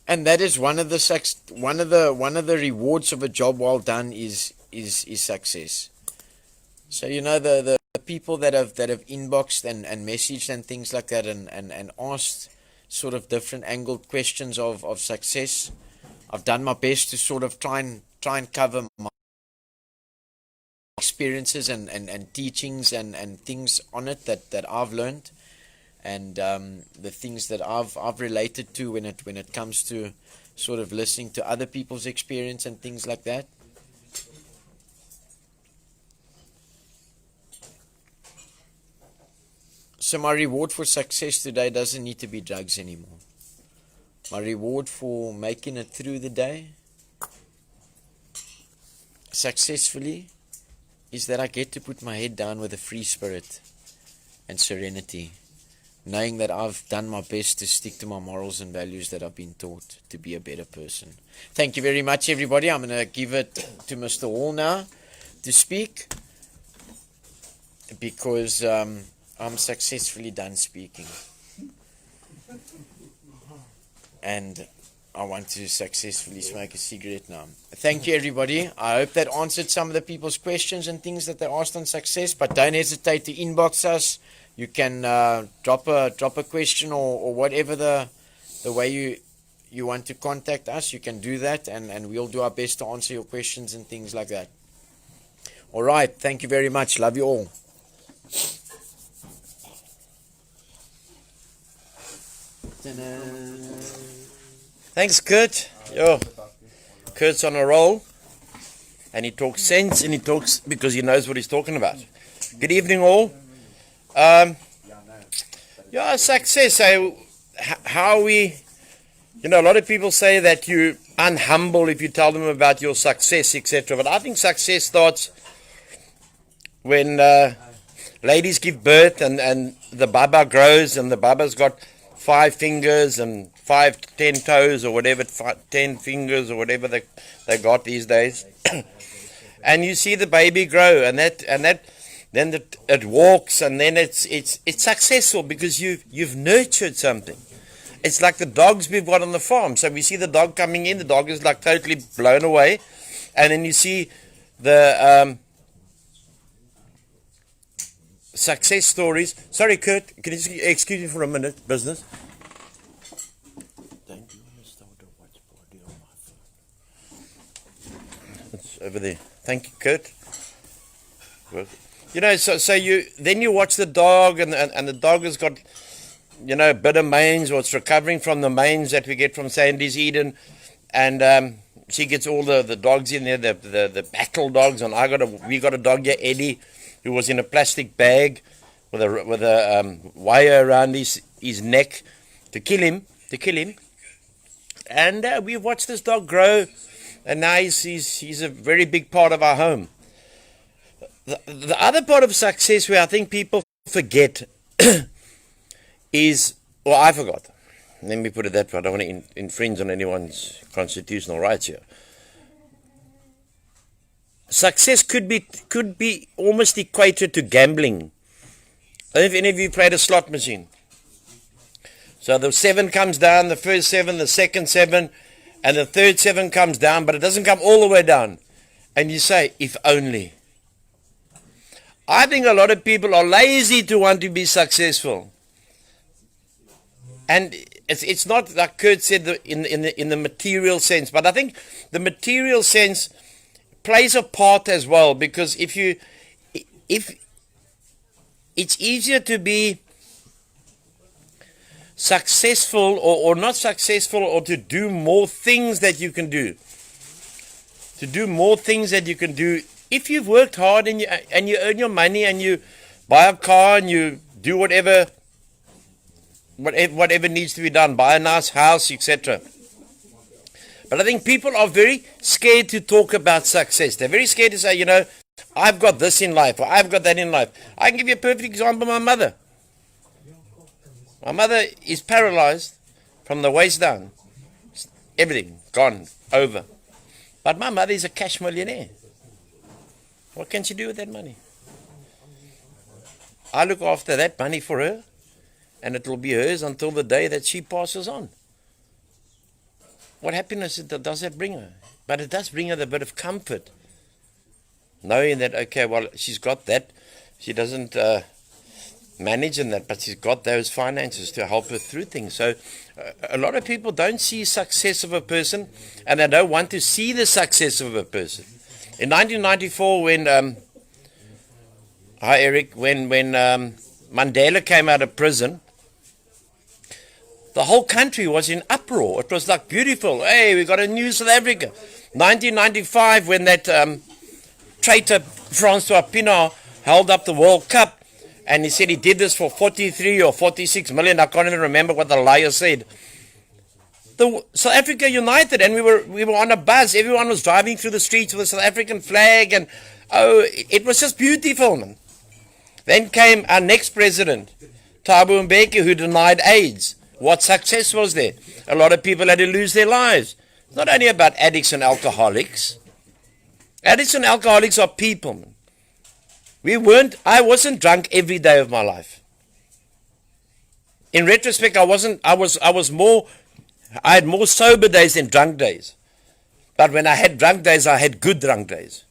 And that is one of the rewards of a job well done is success. So you know the people that have inboxed and messaged and things like that and asked sort of different angled questions of success. I've done my best to sort of try and cover my experiences and teachings and things on it that I've learned, and the things that I've related to when it comes to sort of listening to other people's experience and things like that. So my reward for success today doesn't need to be drugs anymore. My reward for making it through the day successfully is that I get to put my head down with a free spirit and serenity, knowing that I've done my best to stick to my morals and values that I've been taught to be a better person. Thank you very much, everybody. I'm going to give it to Mr. Hall now to speak, because I'm successfully done speaking. And I want to successfully smoke a cigarette now. Thank you, everybody. I hope that answered some of the people's questions and things that they asked on success, but don't hesitate to inbox us. You can drop a question or whatever the way you want to contact us. You can do that, and we'll do our best to answer your questions and things like that. All right. Thank you very much. Love you all. Thanks, Kurt. Yo, Kurt's on a roll, and he talks sense, and he talks because he knows what he's talking about. Good evening, all. Yeah, success. How we, a lot of people say that you're unhumble if you tell them about your success, etc. But I think success starts when ladies give birth and the baba grows, and the baba's got 5 fingers and 5 to 10 toes or whatever, 10 fingers or whatever they got these days. And you see the baby grow, and then it walks, and then it's successful because you've nurtured something. It's like the dogs we've got on the farm. So we see the dog coming in, the dog is like totally blown away, and then you see the success stories. Sorry, Kurt, can you just excuse me for a minute? Business. Don't you want to start a watch party on my phone? It's over there. Thank you, Kurt. So you watch the dog, and the dog has got, a bit of mange, or it's recovering from the mange that we get from Sandy's Eden, and she gets all the dogs in there, the battle dogs, and we got a dog here, Eddie, who was in a plastic bag with a wire around his neck to kill him, and we've watched this dog grow, and now he's a very big part of our home. The other part of success where I think people forget is, or I forgot. Let me put it that way. I don't want to infringe on anyone's constitutional rights here. Success could be almost equated to gambling. I don't know if any of you played a slot machine. So the 7 comes down, the first 7, the second 7, and the third 7 comes down, but it doesn't come all the way down. And you say, if only. I think a lot of people are lazy to want to be successful. And it's not like Kurt said in the material sense, but I think the material sense plays a part as well, because if it's easier to be successful or not successful, or to do more things that you can do. To do more things that you can do if you've worked hard and you earn your money, and you buy a car, and you do whatever needs to be done, buy a nice house, etc. But I think people are very scared to talk about success. They're very scared to say, I've got this in life, or I've got that in life. I can give you a perfect example. My mother is paralyzed from the waist down. Everything gone, over. But my mother is a cash millionaire. What can she do with that money? I look after that money for her, and it will be hers until the day that she passes on. What happiness does that bring her? But it does bring her a bit of comfort, knowing that, okay, well, she's got that. She doesn't manage in that, but she's got those finances to help her through things. So a lot of people don't see success of a person, and they don't want to see the success of a person. In 1994, when Mandela came out of prison, the whole country was in uproar. It was like beautiful. Hey, we got a new South Africa. 1995, when that traitor Francois Pienaar held up the World Cup, and he said he did this for 43 or 46 million. I can't even remember what the liar said. The South Africa united, and we were on a buzz. Everyone was driving through the streets with a South African flag, and it was just beautiful, man. Then came our next president, Thabo Mbeki, who denied AIDS. What success was there? A lot of people had to lose their lives. It's not only about addicts and alcoholics. Addicts and alcoholics are people. I wasn't drunk every day of my life. In retrospect, I had more sober days than drunk days. But when I had drunk days, I had good drunk days.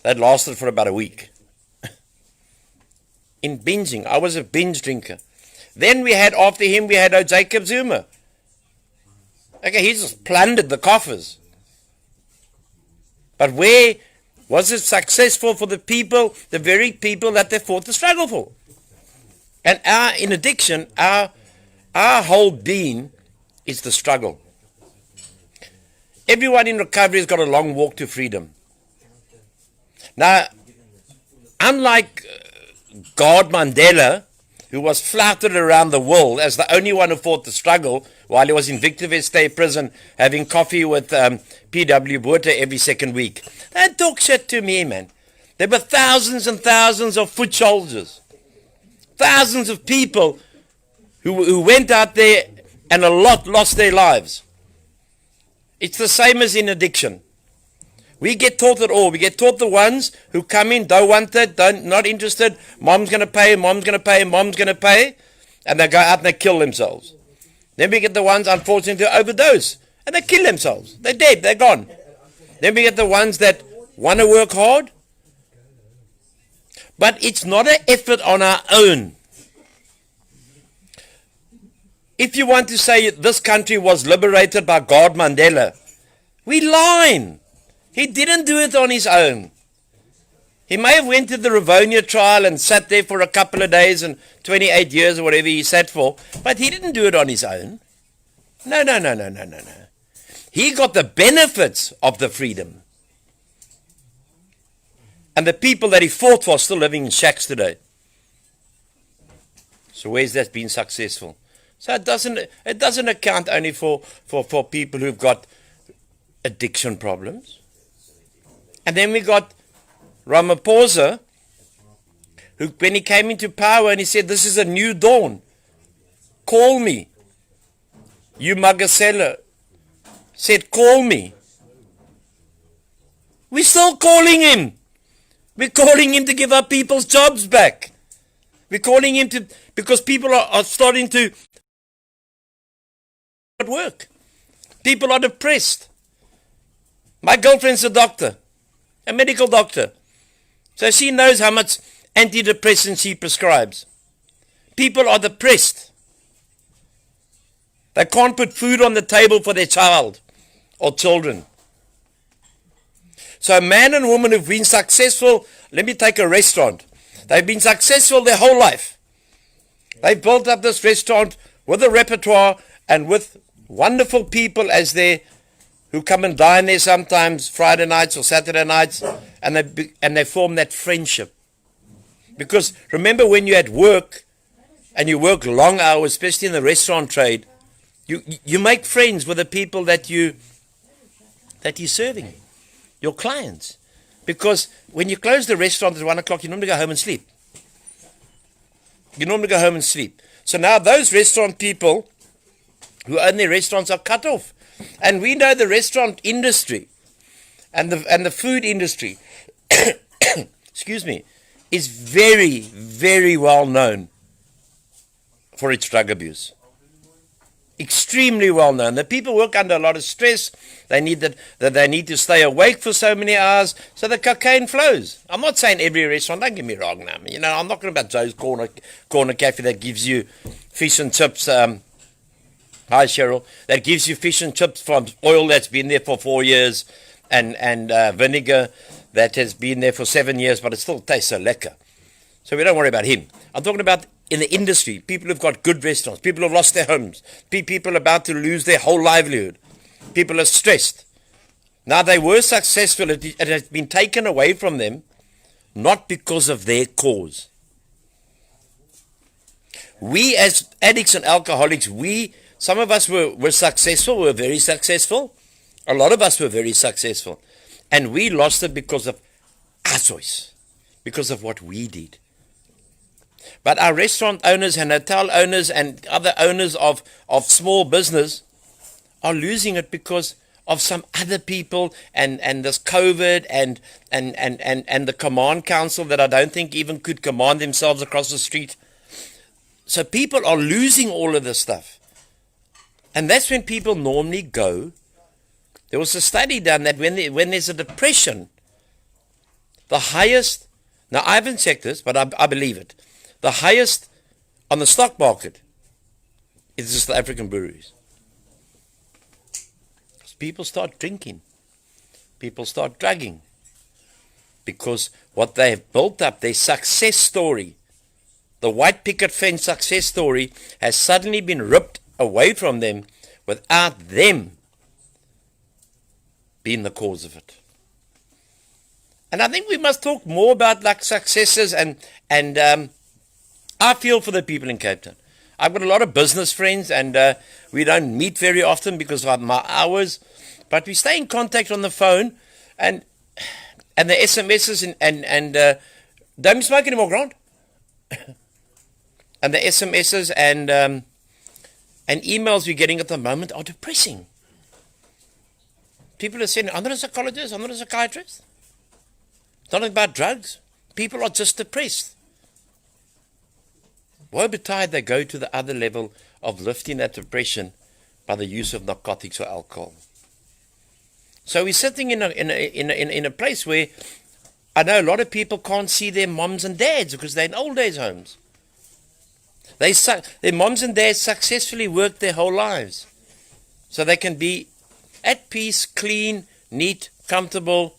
That lasted for about a week. In binging, I was a binge drinker. Then after him, we had Jacob Zuma. Okay, he just plundered the coffers. But where was it successful for the people, the very people that they fought the struggle for? And in addiction, our whole being is the struggle. Everyone in recovery has got a long walk to freedom. Now, unlike God Mandela, who was flouted around the world as the only one who fought the struggle while he was in Victor State Prison having coffee with P.W. Botha every second week. Don't talk shit to me, man. There were thousands and thousands of foot soldiers. Thousands of people who went out there and a lot lost their lives. It's the same as in addiction. We get taught it all. We get taught the ones who come in, don't want it, not interested, mom's going to pay, mom's going to pay, mom's going to pay, and they go out and they kill themselves. Then we get the ones, unfortunately, who overdose, and they kill themselves. They're dead, they're gone. Then we get the ones that want to work hard, but it's not an effort on our own. If you want to say this country was liberated by God Mandela, we're lying. He didn't do it on his own. He may have went to the Rivonia trial and sat there for a couple of days and 28 years or whatever he sat for, but he didn't do it on his own. No. He got the benefits of the freedom. And the people that he fought for are still living in shacks today. So where's that been successful? So it doesn't account only for people who've got addiction problems. And then we got Ramaphosa, who, when he came into power and he said, this is a new dawn. Call me. You Magasela said, call me. We're still calling him. We're calling him to give our people's jobs back. We're calling him to, because people are starting to work. People are depressed. My girlfriend's a doctor. A medical doctor. So she knows how much antidepressants she prescribes. People are depressed. They can't put food on the table for their child or children. So a man and woman who've been successful, let me take a restaurant. They've been successful their whole life. They've built up this restaurant with a repertoire and with wonderful people as their who come and dine there sometimes Friday nights or Saturday nights, and they form that friendship. Because remember, when you're at work and you work long hours, especially in the restaurant trade, you make friends with the people that you're serving, your clients. Because when you close the restaurant at 1 o'clock, you normally go home and sleep. So now those restaurant people who own their restaurants are cut off. And we know the restaurant industry and the food industry, excuse me, is very, very well known for its drug abuse. Extremely well known. The people work under a lot of stress. They need they need to stay awake for so many hours, so the cocaine flows. I'm not saying every restaurant. Don't get me wrong now. You know, I'm not talking about Joe's Corner Cafe that gives you fish and chips. Hi, Cheryl. That gives you fish and chips from oil that's been there for 4 years and vinegar that has been there for 7 years, but it still tastes so lekker. So we don't worry about him. I'm talking about in the industry, people who've got good restaurants, people who've lost their homes, people about to lose their whole livelihood. People are stressed. Now, they were successful. It has been taken away from them, not because of their cause. We as addicts and alcoholics, some of us were successful, were very successful. A lot of us were very successful. And we lost it because of our choice, because of what we did. But our restaurant owners and hotel owners and other owners of small business are losing it because of some other people and this COVID and the command council that I don't think even could command themselves across the street. So people are losing all of this stuff. And that's when people normally go. There was a study done that when there's a depression, the highest, now I haven't checked this, but I believe it, the highest on the stock market is just the African breweries. People start drinking. People start drugging. Because what they have built up, their success story, the white picket fence success story, has suddenly been ripped away from them without them being the cause of it. And I think we must talk more about like successes and I feel for the people in Cape Town. I've got a lot of business friends and we don't meet very often because of my hours, but we stay in contact on the phone and the SMSs and don't smoke anymore, Grant. And the SMSs and emails we're getting at the moment are depressing. People are saying, I'm not a psychologist, I'm not a psychiatrist. It's not about drugs. People are just depressed. Woe betide they go to the other level of lifting that depression by the use of narcotics or alcohol. So we're sitting in a place where I know a lot of people can't see their moms and dads because they're in old age homes. Their moms and dads successfully worked their whole lives. So they can be at peace, clean, neat, comfortable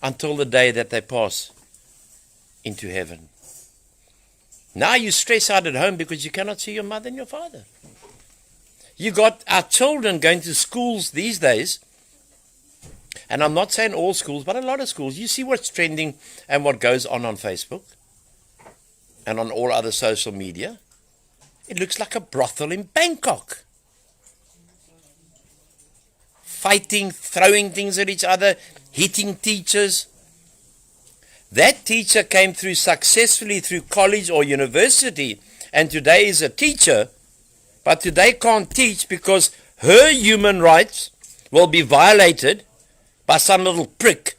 until the day that they pass into heaven. Now you stress out at home because you cannot see your mother and your father. You got our children going to schools these days, and I'm not saying all schools, but a lot of schools. You see what's trending and what goes on Facebook and on all other social media. It looks like a brothel in Bangkok. Fighting, throwing things at each other, hitting teachers. That teacher came through successfully through college or university and today is a teacher, but today can't teach because her human rights will be violated by some little prick.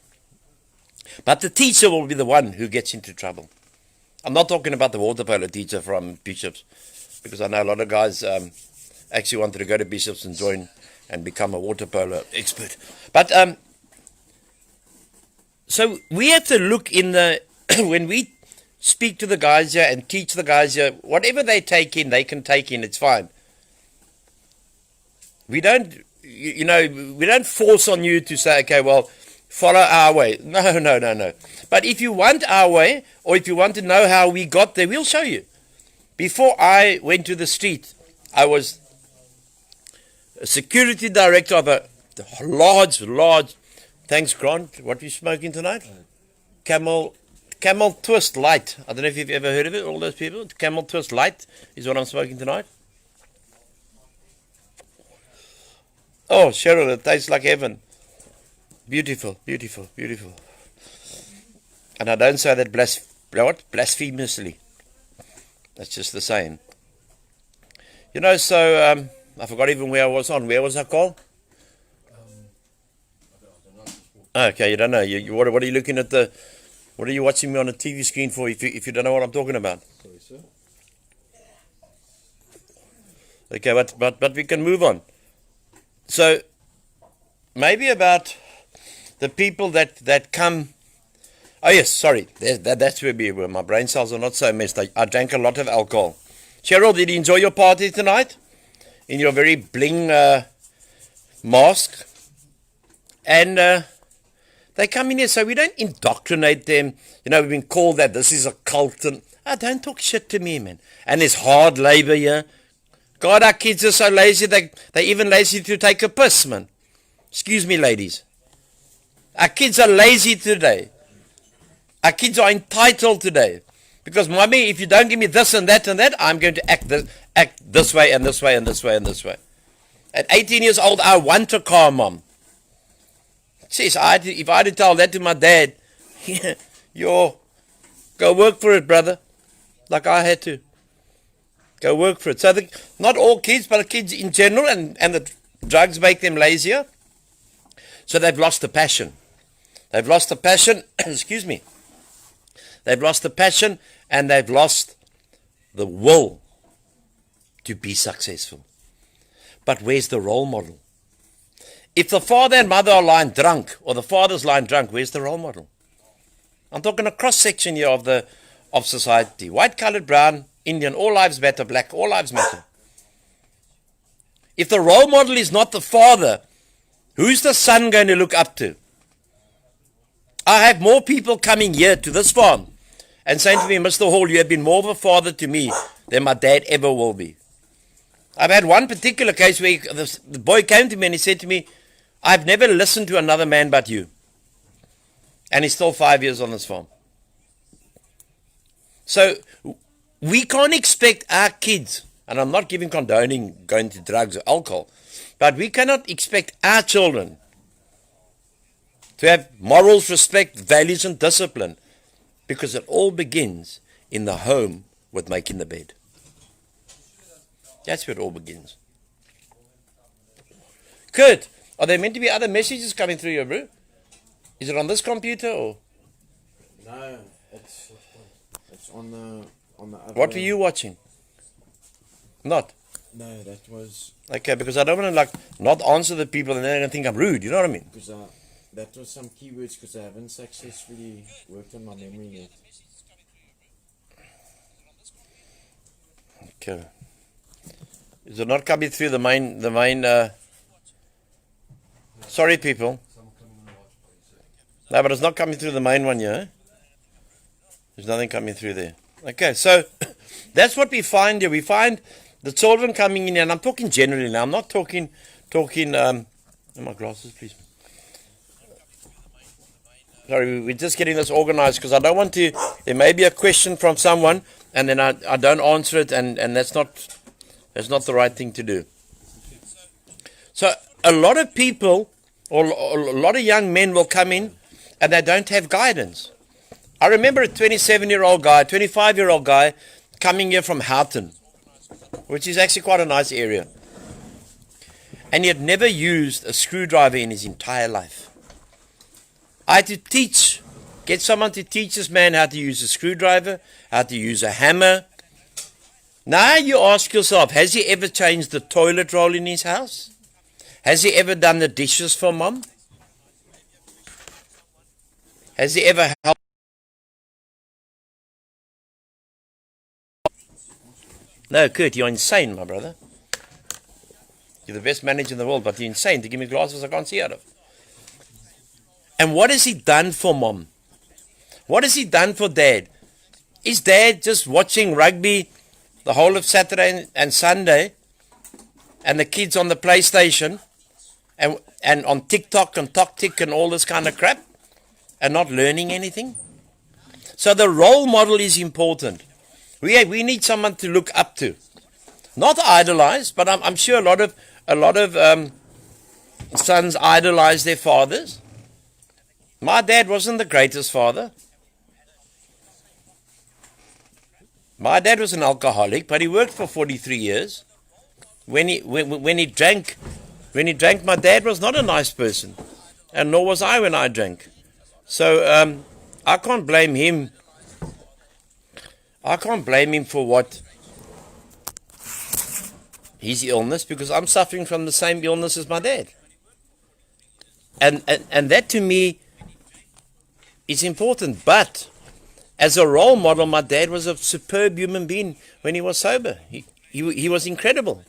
But the teacher will be the one who gets into trouble. I'm not talking about the water polo teacher from Bishops, because I know a lot of guys actually wanted to go to Bishops and join and become a water polo expert. But so we have to look in the, when we speak to the guys here and teach the guys here, whatever they take in, they can take in, it's fine. We don't, we don't force on you to say, okay, well, follow our way. No. But if you want our way, or if you want to know how we got there, we'll show you. Before I went to the street, I was a security director of a large, thanks Grant, what are you smoking tonight? Camel Twist Light. I don't know if you've ever heard of it, all those people. Camel Twist Light is what I'm smoking tonight. Oh, Cheryl, it tastes like heaven. Beautiful. And I don't say that blasphemously. That's just the saying. So I forgot even where I was on. Where was I called? Okay, you don't know. What are you looking at what are you watching me on a TV screen for if you don't know what I'm talking about? Sorry, sir. Okay, but we can move on. So maybe about the people that come. Oh yes, sorry. That's where my brain cells are not so messed. I drank a lot of alcohol. Cheryl, did you enjoy your party tonight? In your very bling mask? And they come in here, so we don't indoctrinate them. We've been called that. This is a cult. And don't talk shit to me, man. And there's hard labor here. God, our kids are so lazy, they're even lazy to take a piss, man. Excuse me, ladies. Our kids are lazy today. Our kids are entitled today. Because, mommy, if you don't give me this and that and that, I'm going to act this way and this way and this way and this way. At 18 years old, I want a car, mom. Jeez, if I had to tell that to my dad, Go work for it, brother. Like I had to. Go work for it. So not all kids, but kids in general, and the drugs make them lazier. So they've lost the passion. They've lost the passion, excuse me. They've lost the passion and they've lost the will to be successful. But where's the role model? If the father and mother are lying drunk, or the father's lying drunk, where's the role model? I'm talking a cross-section here of society. White, colored, brown, Indian, all lives matter, black, all lives matter. If the role model is not the father, who's the son going to look up to? I have more people coming here to this farm and saying to me, Mr. Hall, you have been more of a father to me than my dad ever will be. I've had one particular case where the boy came to me and he said to me, I've never listened to another man but you. And he's still 5 years on this farm. So we can't expect our kids, and I'm not condoning going to drugs or alcohol, but we cannot expect our children to have morals, respect, values and discipline, because it all begins in the home with making the bed. That's where it all begins. Kurt, are there meant to be other messages coming through here, bro? Is it on this computer or? No, it's on the other. What were you watching? Not? No, that was. Okay, because I don't want to not answer the people and then they're going to think I'm rude, you know what I mean? Because that was some keywords because I haven't successfully worked on my memory yet. Okay. Is it not coming through the main sorry people. No, but it's not coming through the main one here. There's nothing coming through there. Okay, so that's what we find here. We find the children coming in, and I'm talking generally now. I'm not talking my glasses, please. Sorry, we're just getting this organized because I don't want to. There may be a question from someone, and then I don't answer it, and that's not the right thing to do. So a lot of people, or a lot of young men will come in, and they don't have guidance. I remember a 27-year-old guy, 25-year-old guy coming here from Houghton, which is actually quite a nice area. And he had never used a screwdriver in his entire life. I had to get someone to teach this man how to use a screwdriver, how to use a hammer. Now you ask yourself, has he ever changed the toilet roll in his house? Has he ever done the dishes for mom? Has he ever helped? No, Kurt, you're insane, my brother. You're the best manager in the world, but you're insane to give me glasses I can't see out of. And what has he done for mom? What has he done for dad? Is dad just watching rugby the whole of Saturday and Sunday, and the kids on the PlayStation, and on TikTok and TokTik and all this kind of crap, and not learning anything? So the role model is important. We need someone to look up to, not idolize. But I'm sure a lot of sons idolize their fathers. My dad wasn't the greatest father. My dad was an alcoholic, but he worked for 43 years. When he drank, my dad was not a nice person, and nor was I when I drank. So I can't blame him. I can't blame him for what his illness, because I'm suffering from the same illness as my dad. And that to me is important. But as a role model, my dad was a superb human being when he was sober. He was incredible.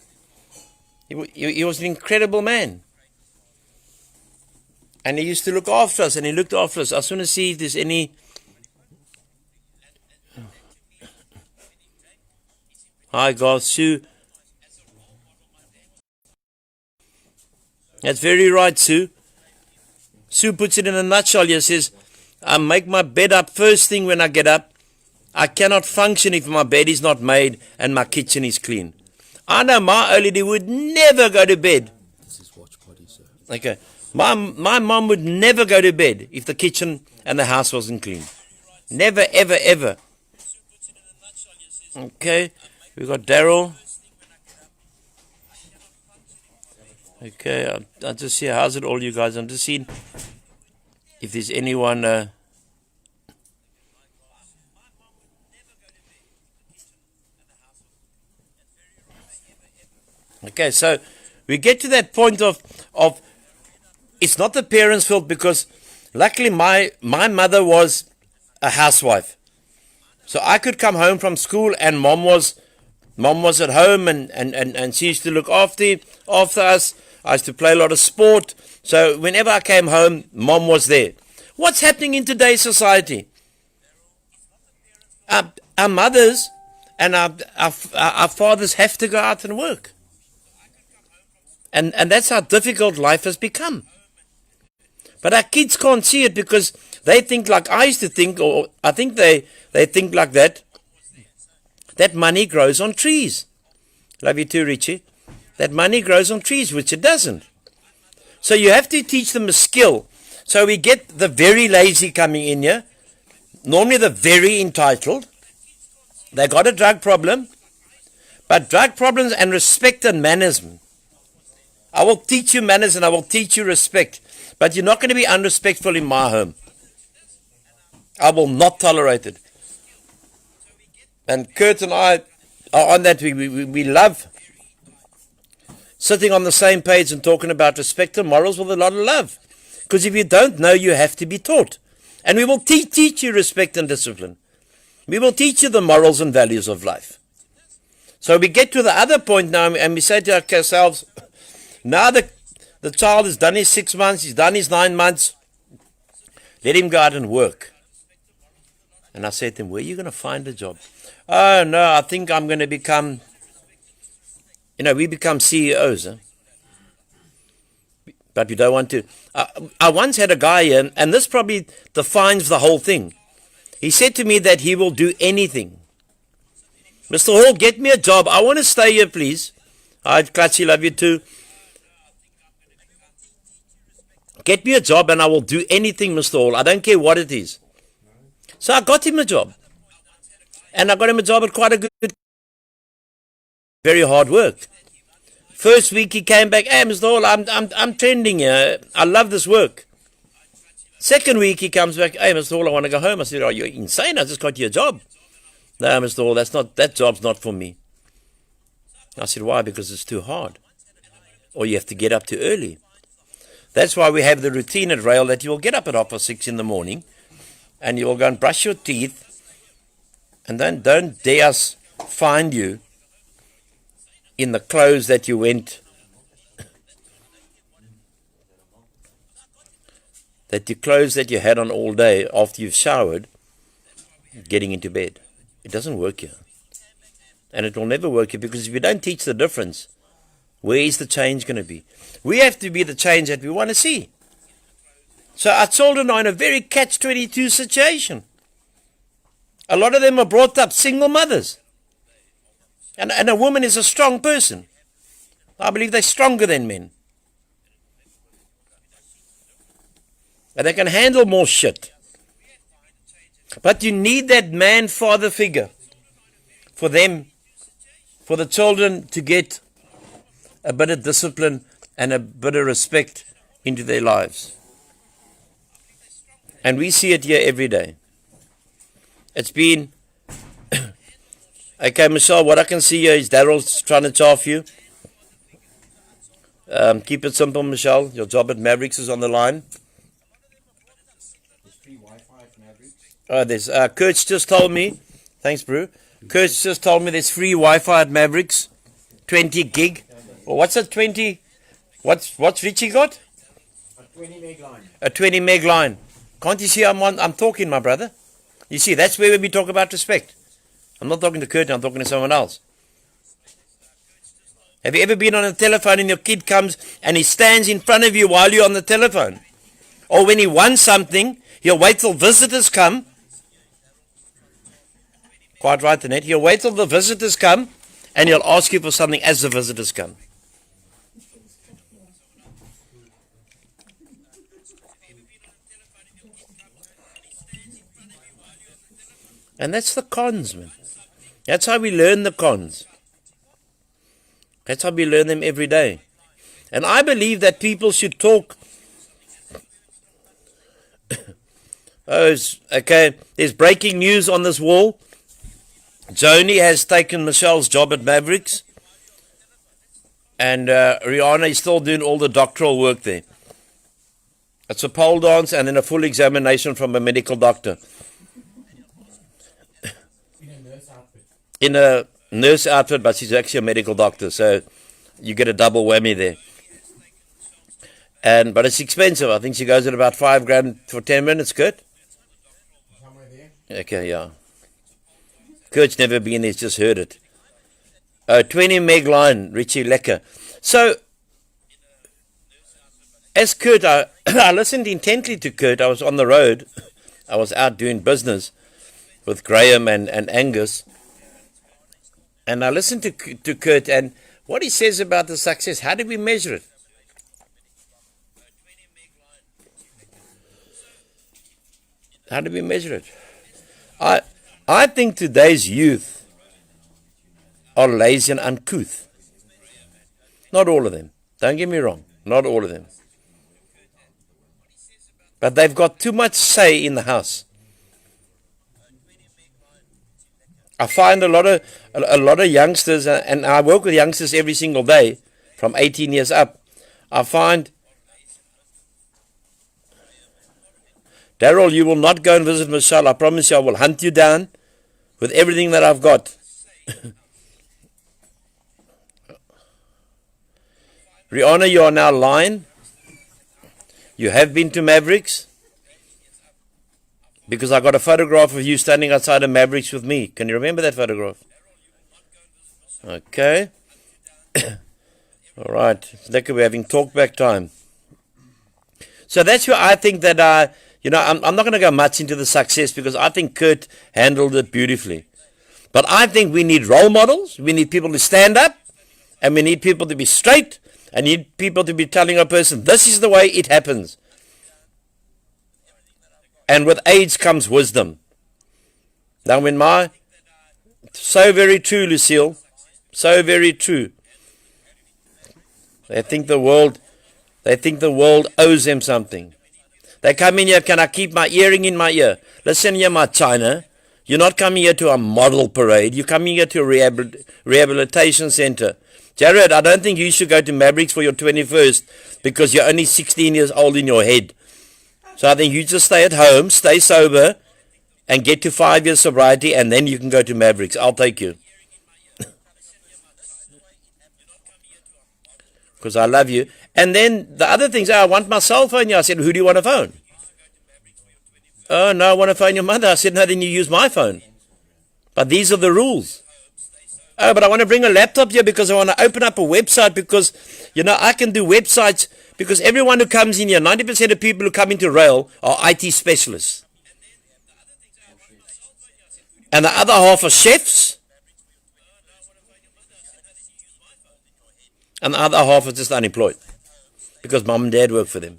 He was an incredible man. And he used to look after us, and he looked after us. I just want to see if there's any. Hi, God, Sue. That's very right, Sue. Sue puts it in a nutshell here. Says, I make my bed up first thing when I get up. I cannot function if my bed is not made and my kitchen is clean. I know my old lady would never go to bed. This is watch party, sir. Okay. My mom would never go to bed if the kitchen and the house wasn't clean. Never, ever, ever. Okay, we got Daryl. Okay, I'll just see, how's it all, you guys? I'm just seeing if there's anyone. Okay, so we get to that point of it's not the parents' fault, because luckily my mother was a housewife. So I could come home from school and mom was at home, and she used to look after us. I used to play a lot of sport. So whenever I came home, mom was there. What's happening in today's society? Our mothers and our fathers have to go out and work. And that's how difficult life has become. But our kids can't see it, because they think like I used to think, or I think they think like that money grows on trees. Love you too, Richie. That money grows on trees, which it doesn't. So you have to teach them a skill. So we get the very lazy coming in here, normally the very entitled. They got a drug problem, but drug problems and respect and manners. I will teach you manners and I will teach you respect, but you're not going to be unrespectful in my home. I will not tolerate it. And Kurt and I are on that. We love sitting on the same page and talking about respect and morals with a lot of love. Because if you don't know, you have to be taught. And we will teach you respect and discipline. We will teach you the morals and values of life. So we get to the other point now, and we say to ourselves, now the child has done his 6 months, he's done his 9 months, let him go out and work. And I said to him, where are you going to find a job? Oh, no, I think I'm going to become, we become CEOs. Huh? But we don't want to. I once had a guy here, and this probably defines the whole thing. He said to me that he will do anything. Mr. Hall, get me a job. I want to stay here, please. Hi, Clutchy, love you too. Get me a job and I will do anything, Mr. Hall. I don't care what it is. So I got him a job. And I got him a job at quite a good, very hard work. First week he came back, hey, Mr. Hall, I'm trending here. I love this work. Second week he comes back, hey, Mr. Hall, I want to go home. I said, are you insane? I just got you a job. No, Mr. Hall, that job's not for me. I said, why? Because it's too hard. Or you have to get up too early. That's why we have the routine at RAEL that you will get up at 6:30 in the morning and you will go and brush your teeth, and then don't dare us find you in the clothes that you went, that your clothes that you had on all day after you've showered, getting into bed. It doesn't work here. And it will never work here, because if you don't teach the difference, where is the change going to be? We have to be the change that we want to see. So our children are in a very catch-22 situation. A lot of them are brought up single mothers. And a woman is a strong person. I believe they're stronger than men. And they can handle more shit. But you need that man-father figure for them, for the children to get a bit of discipline and a bit of respect into their lives. And we see it here every day. It's been... Okay, Michelle, what I can see here is Daryl's trying to chaff you. Keep it simple, Michelle. Your job at Mavericks is on the line. There's free Wi-Fi at Mavericks. There's Kurt's just told me. Thanks, bro. Kurt's just told me there's free Wi-Fi at Mavericks. 20 gig. Well, what's a 20? What's Richie got? A 20 meg line. A 20 meg line. Can't you see I'm talking, my brother? You see, that's where we talk about respect. I'm not talking to Kurt, I'm talking to someone else. Have you ever been on a telephone and your kid comes and he stands in front of you while you're on the telephone? Or when he wants something, he'll wait till visitors come. Quite right, Annette. He'll wait till the visitors come and he'll ask you for something as the visitors come. And that's the cons, man. That's how we learn the cons. That's how we learn them every day. And I believe that people should talk. Okay, there's breaking news on this wall. Joni has taken Michelle's job at Mavericks. And Rihanna is still doing all the doctoral work there. It's a pole dance and then a full examination from a medical doctor. In a nurse outfit, but she's actually a medical doctor, so you get a double whammy there. But it's expensive. I think she goes at about $5,000 for 10 minutes, Kurt? Okay, yeah. Kurt's never been there, he's just heard it. 20 meg line, Richie Lecker. So, as Kurt, I listened intently to Kurt. I was on the road. I was out doing business with Graham and Angus. And I listened to Kurt and what he says about the success. How do we measure it? How do we measure it? I think today's youth are lazy and uncouth. Not all of them. Don't get me wrong. Not all of them. But they've got too much say in the house. I find a lot of youngsters, and I work with youngsters every single day, from 18 years up. I find, Daryl, you will not go and visit Michelle. I promise you, I will hunt you down with everything that I've got. Rihanna, you are now lying. You have been to Mavericks. Because I got a photograph of you standing outside of Mavericks with me. Can you remember that photograph? Okay. All right. Like we're having talk back time. So that's where I think that, I'm not going to go much into the success because I think Kurt handled it beautifully. But I think we need role models. We need people to stand up. And we need people to be straight. And need people to be telling a person, this is the way it happens. And with age comes wisdom. Now so very true, Lucille. So very true. They think the world owes them something. They come in here, can I keep my earring in my ear? Listen here, my China. You're not coming here to a model parade. You're coming here to a rehabilitation center. Jared, I don't think you should go to Mavericks for your 21st because you're only 16 years old in your head. So I think you just stay at home, stay sober, and get to 5 years sobriety, and then you can go to Mavericks. I'll take you. Because I love you. And then the other things, I want my cell phone. I said, who do you want to phone? Oh, no, I want to phone your mother. I said, no, then you use my phone. But these are the rules. Oh, but I want to bring a laptop here because I want to open up a website because, I can do websites because everyone who comes in here, 90% of people who come into RAEL are IT specialists. And the other half are chefs. And the other half are just unemployed because mom and dad work for them.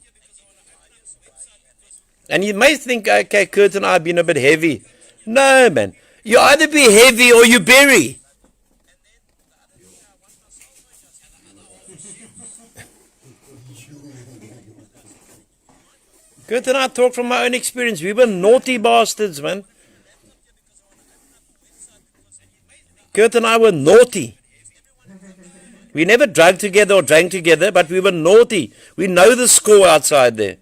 And you may think, okay, Kurt and I have been a bit heavy. No, man. You either be heavy or you bury. Kurt and I talk from my own experience. We were naughty bastards, man. Kurt and I were naughty. We never drugged together or drank together, but we were naughty. We know the score outside there.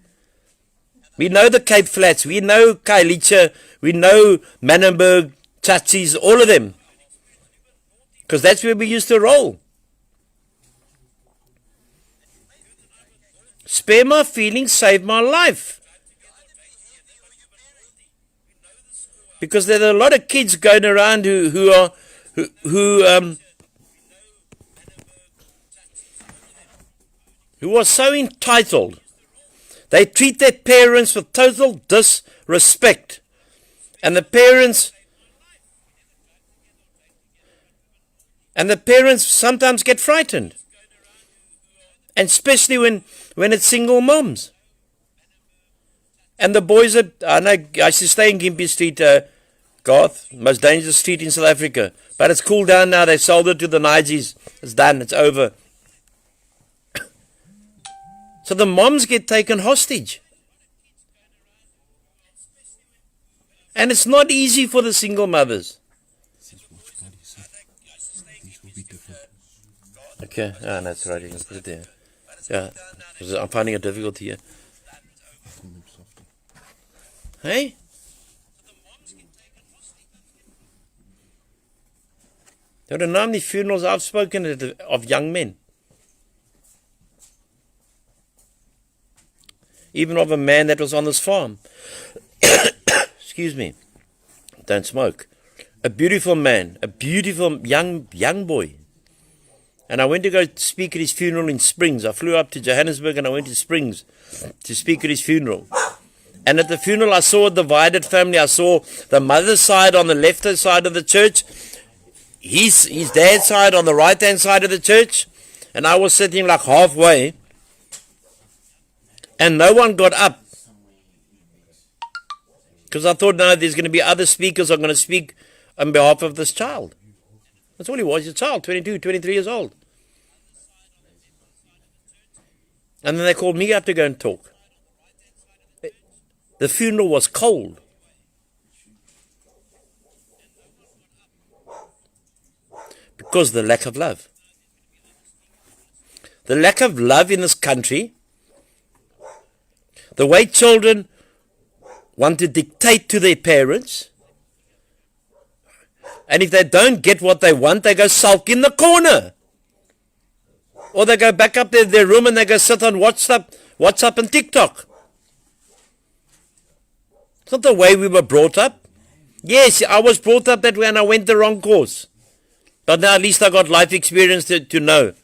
We know the Cape Flats. We know Kailicha. We know Manenberg, Chachi's, all of them. Because that's where we used to roll. Spare my feelings, save my life. Because there are a lot of kids going around who are so entitled. They treat their parents with total disrespect. And the parents sometimes get frightened. And especially when it's single moms. And the boys I used to stay in Gympie Street, Garth, most dangerous street in South Africa. But it's cooled down now. They sold it to the Nigis. It's done. It's over. So the moms get taken hostage. And it's not easy for the single mothers. Okay, that's right. You can put it there. Yeah, I'm finding it difficult here. Hey? You don't know how many funerals I've spoken at of young men. Even of a man that was on this farm. Excuse me. Don't smoke. A beautiful man, a beautiful young boy. And I went to go speak at his funeral in Springs. I flew up to Johannesburg and I went to Springs to speak at his funeral. And at the funeral I saw a divided family. I saw the mother's side on the left hand side of the church, his dad's side on the right hand side of the church, and I was sitting like halfway, and no one got up. Because I thought, no, there's going to be other speakers who are going to speak on behalf of this child. That's all he was, a child, 22, 23 years old. And then they called me up to go and talk. The funeral was cold. Because the lack of love. The lack of love in this country, the way children want to dictate to their parents, and if they don't get what they want, they go sulk in the corner. Or they go back up to their room and they go sit on WhatsApp and TikTok. It's not the way we were brought up. Yes, I was brought up that way and I went the wrong course. But now at least I got life experience to know.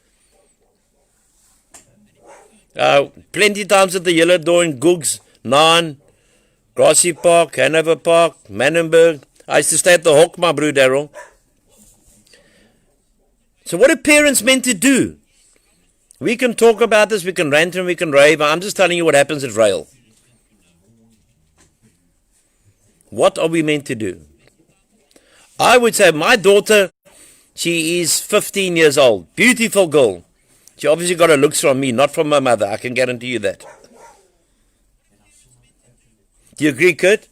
Plenty times at the Yellow Door in Googs, Naan, Grassy Park, Hanover Park, Manenberg. I used to stay at the Hawk, my bro Darryl. So what are parents meant to do? We can talk about this, we can rant and we can rave. I'm just telling you what happens at RAEL. What are we meant to do? I would say my daughter, she is 15 years old. Beautiful girl. She obviously got her looks from me, not from my mother. I can guarantee you that. Do you agree, Kurt?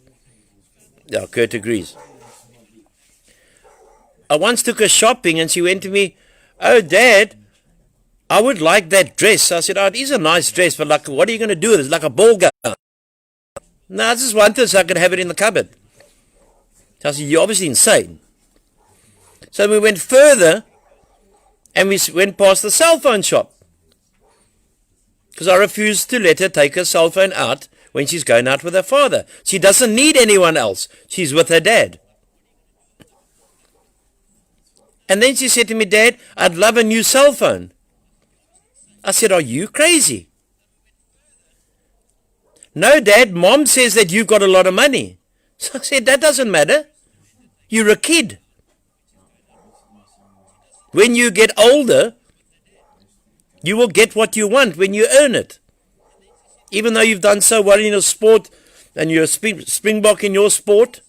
Yeah, Kurt agrees. I once took her shopping and she went to me, "Oh, Dad, I would like that dress." I said, "Oh, it is a nice dress, but like, what are you going to do with it? It's like a ball gown." "No, I just want it so I can have it in the cupboard." So I said, "You're obviously insane." So we went further and we went past the cell phone shop. Because I refused to let her take her cell phone out when she's going out with her father. She doesn't need anyone else. She's with her dad. And then she said to me, "Dad, I'd love a new cell phone." I said, "Are you crazy?" "No, Dad, Mom says that you've got a lot of money." So I said, "That doesn't matter. You're a kid. When you get older, you will get what you want when you earn it. Even though you've done so well in your sport and you're a springbok in your sport,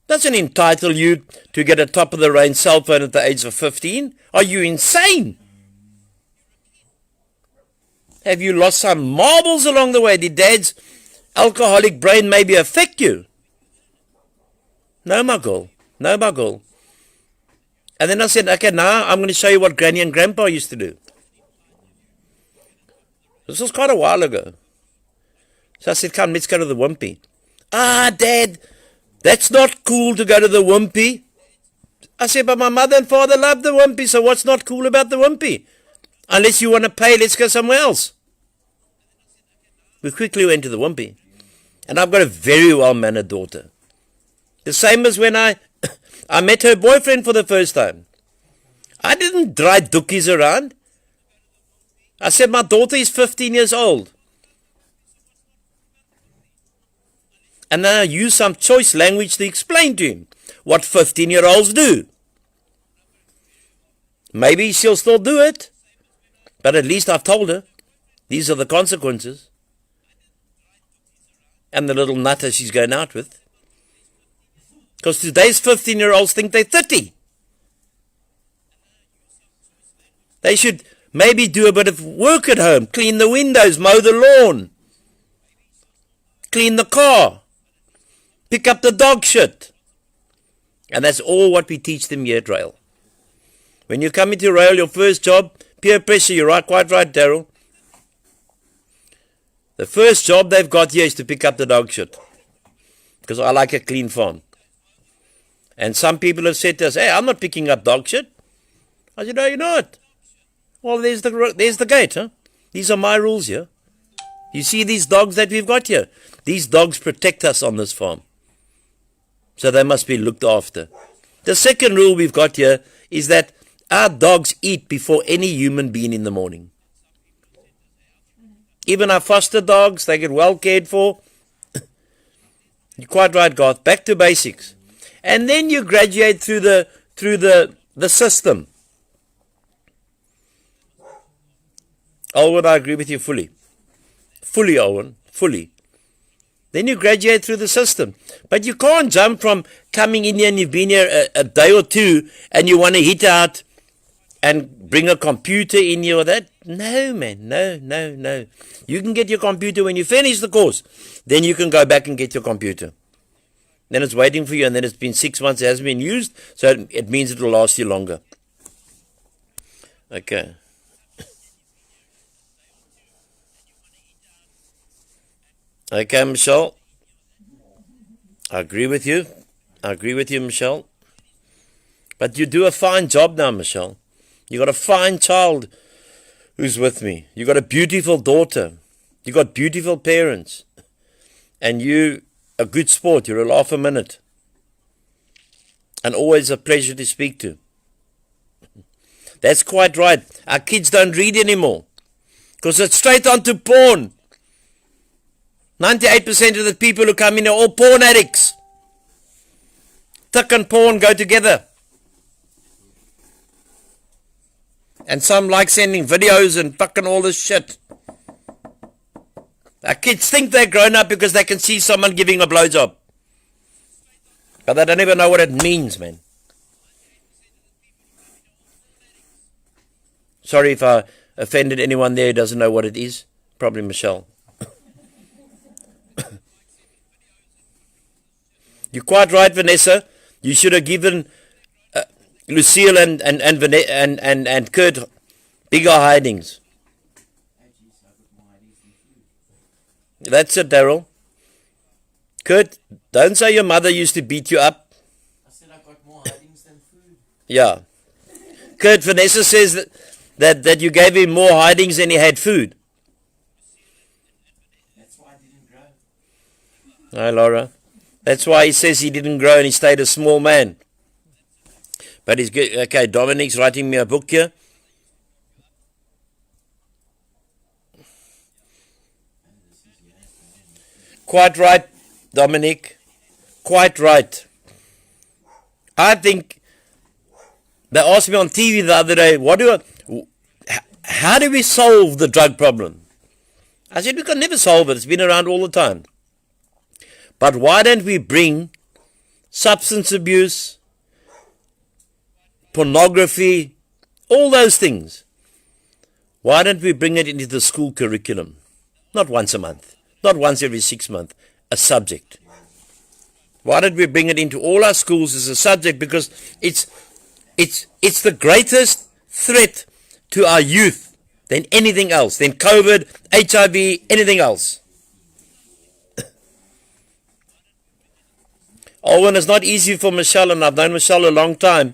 doesn't entitle you to get a top-of-the-range cell phone at the age of 15. Are you insane? Have you lost some marbles along the way? Did Dad's alcoholic brain maybe affect you?" No, my girl. No, my girl. And then I said, "Okay, now I'm going to show you what Granny and Grandpa used to do." This was quite a while ago. So I said, "Come, let's go to the Wimpy." "Ah, Dad, that's not cool to go to the Wimpy." I said, "But my mother and father love the Wimpy, so what's not cool about the Wimpy? Unless you want to pay, let's go somewhere else." We quickly went to the Wimpy. And I've got a very well-mannered daughter. The same as when I met her boyfriend for the first time. I didn't dry dookies around. I said, "My daughter is 15 years old. And then I used some choice language to explain to him what 15-year-olds do. Maybe she'll still do it, but at least I've told her these are the consequences. And the little nutter she's going out with. Because today's 15-year-olds think they're 30. They should maybe do a bit of work at home, clean the windows, mow the lawn, clean the car, pick up the dog shit. And that's all what we teach them here at RAEL. When you come into RAEL, your first job, peer pressure, you're right, quite right, Daryl. The first job they've got here is to pick up the dog shit. Because I like a clean farm. And some people have said to us, hey, I'm not picking up dog shit. I said, no, you're not. Well, there's the gate, huh? These are my rules here. You see these dogs that we've got here? These dogs protect us on this farm. So they must be looked after. The second rule we've got here is that our dogs eat before any human being in the morning. Even our foster dogs, they get well cared for. You're quite right, Garth. Back to basics. And then you graduate through the system. Owen, I agree with you fully. Fully, Owen. Fully. Then you graduate through the system. But you can't jump from coming in here and you've been here a day or two and you want to hit out and bring a computer in here or that. No, man. No. You can get your computer when you finish the course. Then you can go back and get your computer. Then it's waiting for you, and then it's been 6 months, it hasn't been used, so it means it will last you longer. Okay. Okay, Michelle. I agree with you. Michelle. But you do a fine job now, Michelle. You got a fine child who's with me. You got a beautiful daughter. You got beautiful parents. And you a good sport. You're a laugh a minute. And always a pleasure to speak to. That's quite right. Our kids don't read anymore. Because it's straight on to porn. 98% of the people who come in are all porn addicts. Tick and porn go together. And some like sending videos and fucking all this shit. Our kids think they're grown up because they can see someone giving a blowjob. But they don't even know what it means, man. Sorry if I offended anyone there who doesn't know what it is. Probably Michelle. You're quite right, Vanessa. You should have given Lucille and Kurt bigger hidings. That's it, Daryl. Kurt, don't say your mother used to beat you up. I said I got more hidings than food. Yeah. Kurt, Vanessa says that you gave him more hidings than he had food. That's why I didn't grow. Hi, Laura. That's why he says he didn't grow and he stayed a small man. But he's good. Okay, Dominic's writing me a book here. Quite right, Dominic. Quite right. I think they asked me on TV the other day, how do we solve the drug problem? I said, we can never solve it. It's been around all the time. But why don't we bring substance abuse, pornography, all those things? Why don't we bring it into the school curriculum? Not once a month, not once every 6 months, a subject. Why don't we bring it into all our schools as a subject? Because it's the greatest threat to our youth than anything else, than COVID, HIV, anything else. Owen, it's not easy for Michelle, and I've known Michelle a long time.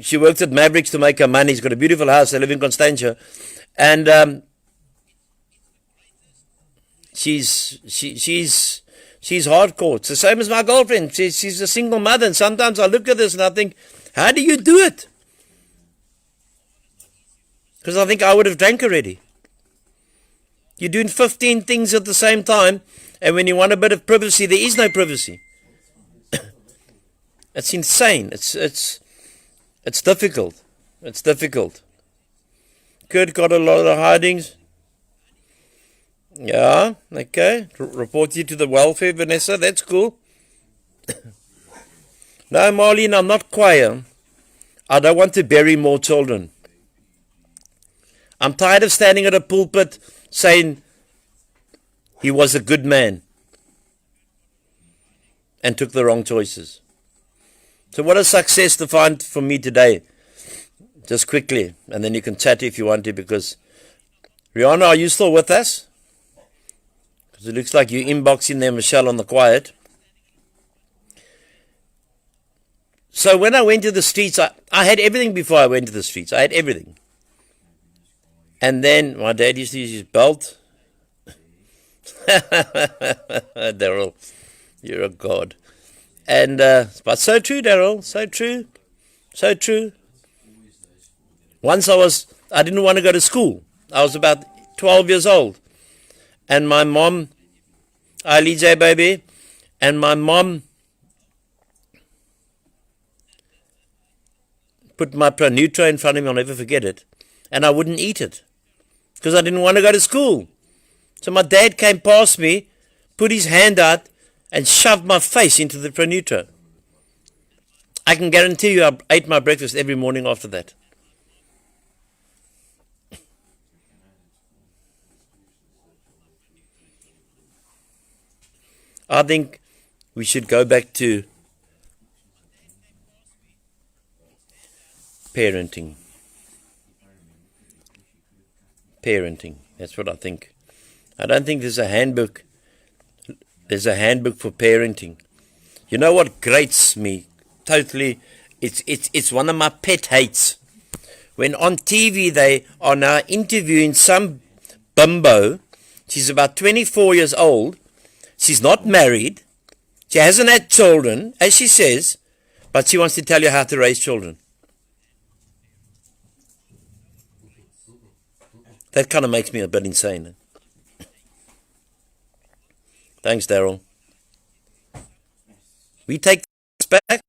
She works at Mavericks to make her money. She's got a beautiful house. They live in Constantia. And she's hardcore. It's the same as my girlfriend. She's a single mother, and sometimes I look at this and I think, how do you do it? Because I think I would have drank already. You're doing 15 things at the same time, and when you want a bit of privacy, there is no privacy. It's insane. It's difficult. It's difficult. Kurt got a lot of hidings. Yeah, okay. Report you to the welfare, Vanessa. That's cool. No, Marlene, I'm not choir. I don't want to bury more children. I'm tired of standing at a pulpit saying he was a good man and took the wrong choices. So what is success defined for me today? Just quickly, and then you can chat if you want to, because Rihanna, are you still with us? Because it looks like you're inboxing there, Michelle, on the quiet. So when I went to the streets, I had everything before I went to the streets. I had everything. And then my dad used to use his belt. Daryl, you're a god. And but so true, Daryl, so true, so true. Once I didn't want to go to school. I was about 12 years old. And my mom, J baby, and my mom put my Pronutro in front of me, I'll never forget it, and I wouldn't eat it because I didn't want to go to school. So my dad came past me, put his hand out, and shoved my face into the Pronutro. I can guarantee you I ate my breakfast every morning after that. I think we should go back to parenting. Parenting, that's what I think. I don't think there's a handbook. There's a handbook for parenting. You know what grates me totally? It's one of my pet hates. When on TV they are now interviewing some bimbo. She's about 24 years old. She's not married. She hasn't had children, as she says, but she wants to tell you how to raise children. That kind of makes me a bit insane. Thanks, Daryl. We take this back.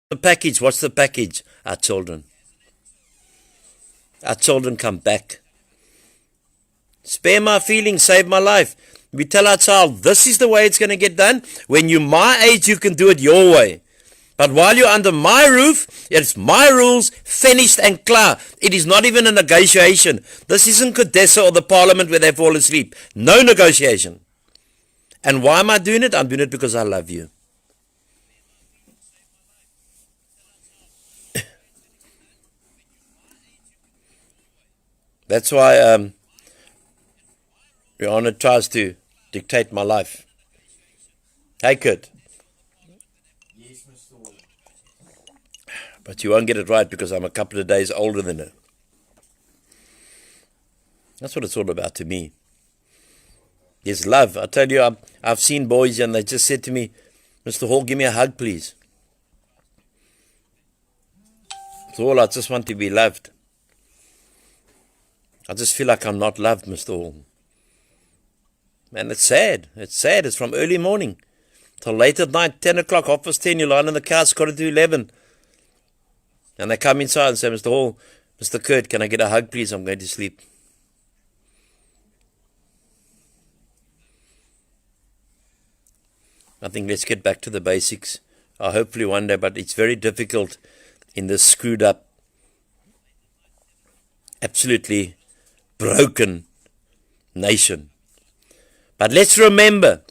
The package, what's the package? Our children. Our children come back. Spare my feelings, save my life. We tell our child, this is the way it's going to get done. When you're my age, you can do it your way. But while you're under my roof, it's my rules, finished and clear. It is not even a negotiation. This isn't Kodessa or the parliament where they fall asleep. No negotiation. And why am I doing it? I'm doing it because I love you. That's why Rihanna tries to dictate my life. Hey, Kurt. But you won't get it right because I'm a couple of days older than her. That's what it's all about to me. There's love. I tell you, I've seen boys and they just said to me, Mr. Hall, give me a hug, please. That's all. I just want to be loved. I just feel like I'm not loved, Mr. Hall. And it's sad. It's sad. It's from early morning till late at night, 10 o'clock, 10:30, you lie on the couch, quarter to 11. And they come inside and say, Mr. Hall, Mr. Kurt, can I get a hug, please? I'm going to sleep. I think let's get back to the basics. Hopefully one day, but it's very difficult in this screwed up, absolutely broken nation. But let's remember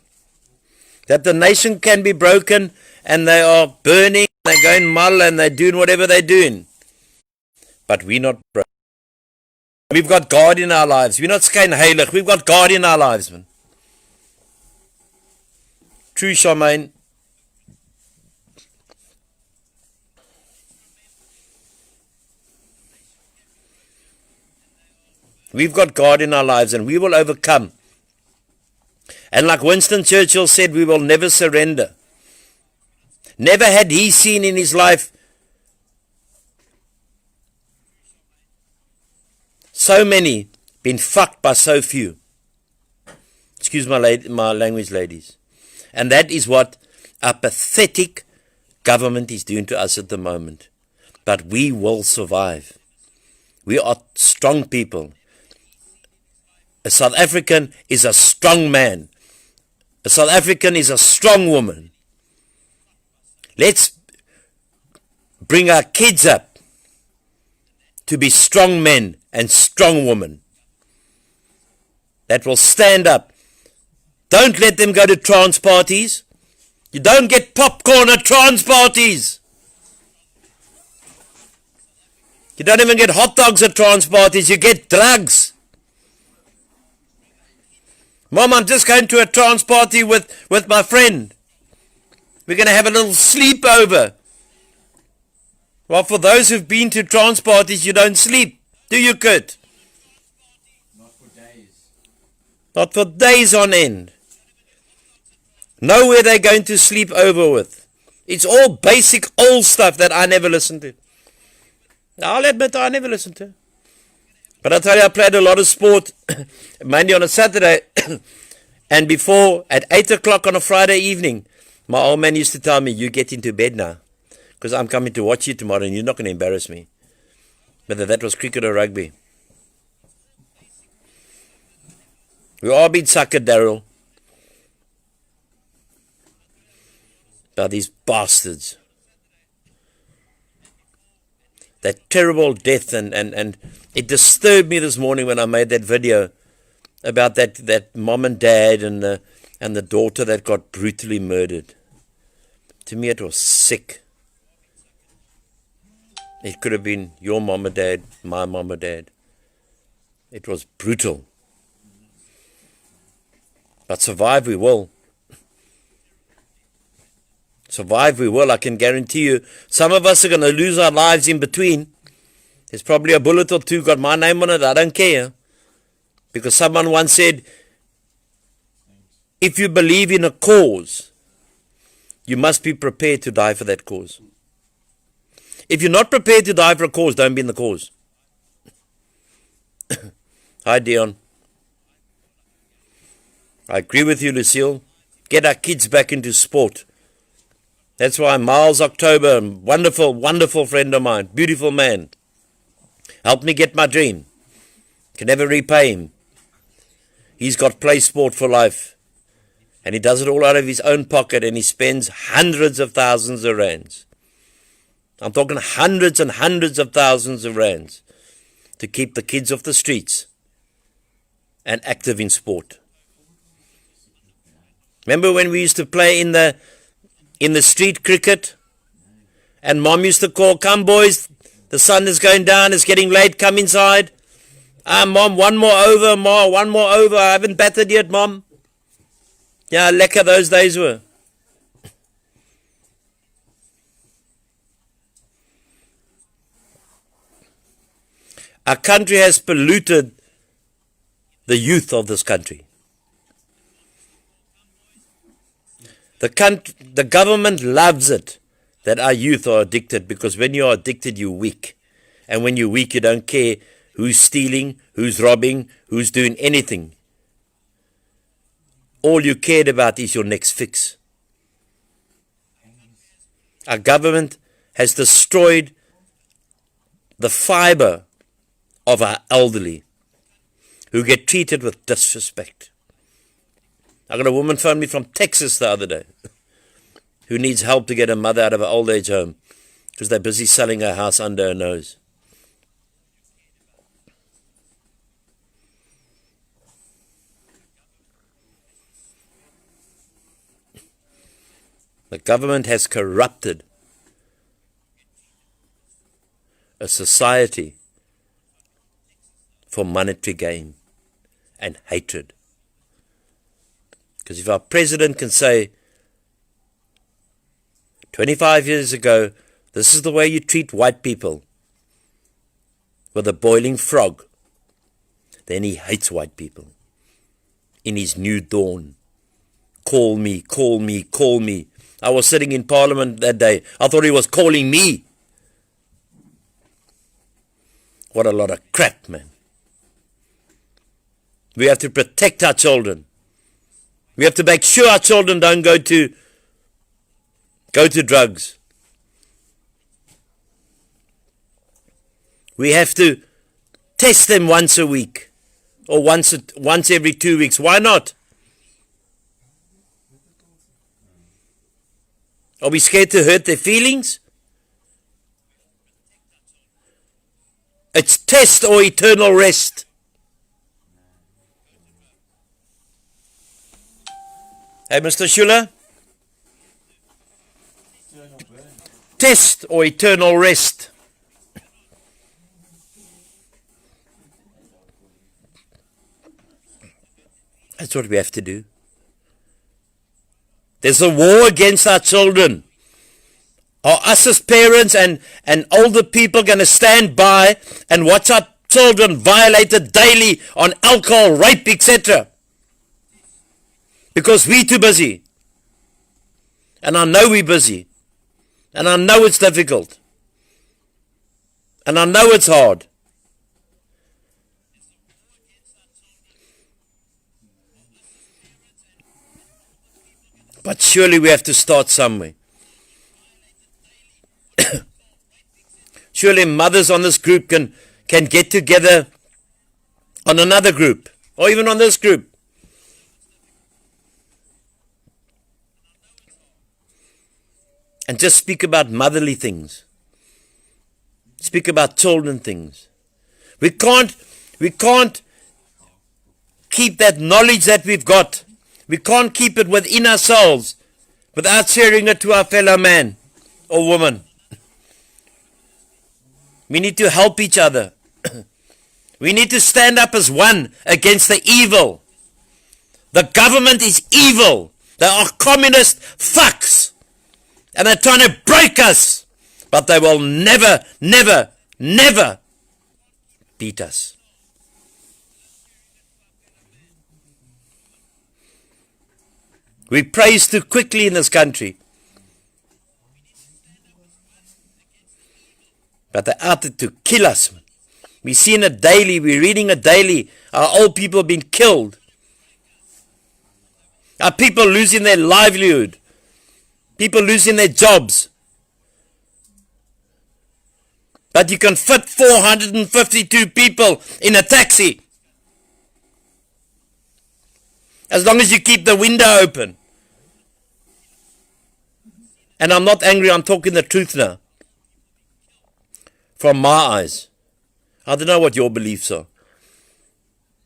that the nation can be broken and they are burning, they're going mal and they're doing whatever they're doing. But we're not broken. We've got God in our lives. We're not skyn heilig. We've got God in our lives, man. True, Charmaine. We've got God in our lives and we will overcome. And like Winston Churchill said, we will never surrender. Never had he seen in his life so many been fucked by so few. Excuse my language, ladies. And that is what a pathetic government is doing to us at the moment. But we will survive. We are strong people. A South African is a strong man. A South African is a strong woman. Let's bring our kids up to be strong men and strong women that will stand up. Don't let them go to trance parties. You don't get popcorn at trance parties. You don't even get hot dogs at trance parties. You get drugs. Mom, I'm just going to a trance party with my friend. We're going to have a little sleepover. Well, for those who've been to trance parties, you don't sleep. Do you, Kurt? Not for days. Not for days on end. Know where they're going to sleep over with. It's all basic old stuff that I never listened to. I'll admit I never listened to. But I tell you, I played a lot of sport, mainly on a Saturday, and before, at 8 o'clock on a Friday evening, my old man used to tell me, you get into bed now, because I'm coming to watch you tomorrow, and you're not going to embarrass me. Whether that was cricket or rugby. We all been suckered, Daryl, by these bastards. That terrible death, and it disturbed me this morning when I made that video about that mom and dad and the daughter that got brutally murdered. To me it was sick. It could have been your mom or dad, my mom or dad. It was brutal. But survive we will. Survive we will, I can guarantee you. Some of us are going to lose our lives in between. There's probably a bullet or two got my name on it, I don't care. Because someone once said, if you believe in a cause, you must be prepared to die for that cause. If you're not prepared to die for a cause, don't be in the cause. Hi, Dion. I agree with you, Lucille. Get our kids back into sport. That's why Miles October, wonderful, wonderful friend of mine, beautiful man, helped me get my dream. Can never repay him. He's got play sport for life. And he does it all out of his own pocket, and he spends hundreds of thousands of rands. I'm talking hundreds and hundreds of thousands of rands to keep the kids off the streets and active in sport. Remember when we used to play in the street cricket, and Mom used to call, come boys, the sun is going down, it's getting late, come inside. Mom, one more over, Ma, one more over, I haven't batted yet, Mom. Yeah, lekker those days were. Our country has polluted the youth of this country. The government loves it that our youth are addicted, because when you are addicted, you're weak. And when you're weak, you don't care who's stealing, who's robbing, who's doing anything. All you cared about is your next fix. Our government has destroyed the fiber of our elderly, who get treated with disrespect. I got a woman phone me from Texas the other day who needs help to get her mother out of her old age home because they're busy selling her house under her nose. The government has corrupted a society for monetary gain and hatred. Because if our president can say, 25 years ago, this is the way you treat white people, with a boiling frog, then he hates white people. In his new dawn, call me, call me, call me. I was sitting in Parliament that day. I thought he was calling me. What a lot of crap, man. We have to protect our children. We have to make sure our children don't go to drugs. We have to test them once a week or once every 2 weeks. Why not? Are we scared to hurt their feelings? It's test or eternal rest. Hey, Mr. Schuller? Test or eternal rest. That's what we have to do. There's a war against our children. Are us as parents and older people going to stand by and watch our children violated daily on alcohol, rape, etc.? Because we're too busy. And I know we're busy. And I know it's difficult. And I know it's hard. But surely we have to start somewhere. Surely mothers on this group can get together on another group, or even on this group. And just speak about motherly things. Speak about children things. We can't keep that knowledge that we've got. We can't keep it within ourselves without sharing it to our fellow man or woman. We need to help each other. We need to stand up as one against the evil. The government is evil. They are communist fucks. And they're trying to break us. But they will never, never, never beat us. We praise too quickly in this country. But they're out there to kill us. We're seeing it daily. We're reading it daily. Our old people being killed. Our people losing their livelihood. People losing their jobs. But you can fit 452 people in a taxi. As long as you keep the window open. And I'm not angry, I'm talking the truth now. From my eyes. I don't know what your beliefs are.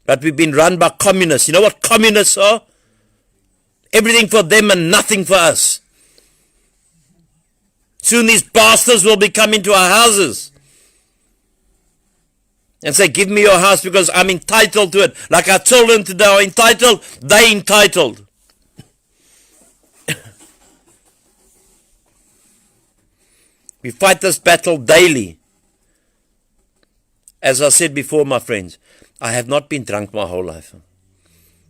But we've been run by communists. You know what communists are? Everything for them and nothing for us. Soon these bastards will be coming to our houses. And say, give me your house because I'm entitled to it. Like our children today are entitled, they entitled. We fight this battle daily. As I said before, my friends, I have not been drunk my whole life.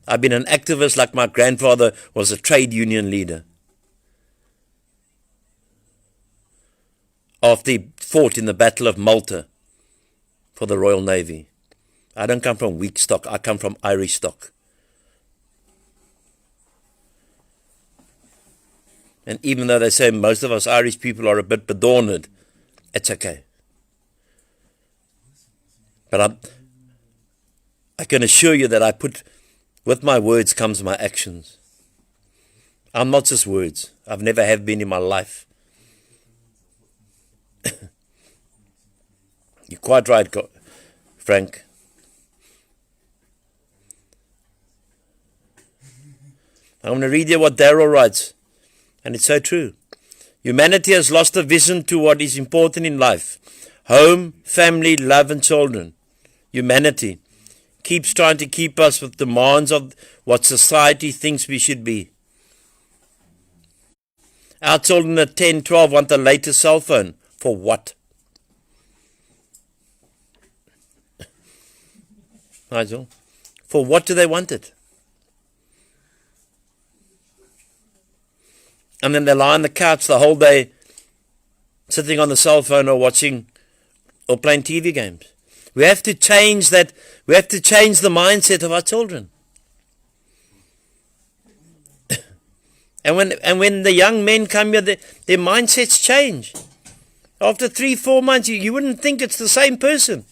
I've been an activist like my grandfather was a trade union leader. After he fought in the Battle of Malta for the Royal Navy. I don't come from weak stock, I come from Irish stock. And even though they say most of us Irish people are a bit bedorned, it's okay. But I can assure you that I put, with my words comes my actions. I'm not just words. I've never have been in my life. You're quite right, Frank. I'm going to read you what Darrell writes. And it's so true. Humanity has lost a vision to what is important in life. Home, family, love and children. Humanity keeps trying to keep us with demands of what society thinks we should be. Our children at 10, 12 want the latest cell phone. For what? Nigel, for what do they want it? And then they lie on the couch the whole day, sitting on the cell phone or watching or playing TV games. We have to change that. We have to change the mindset of our children. and when the young men come here, their mindsets change. After 3-4 months, you wouldn't think it's the same person.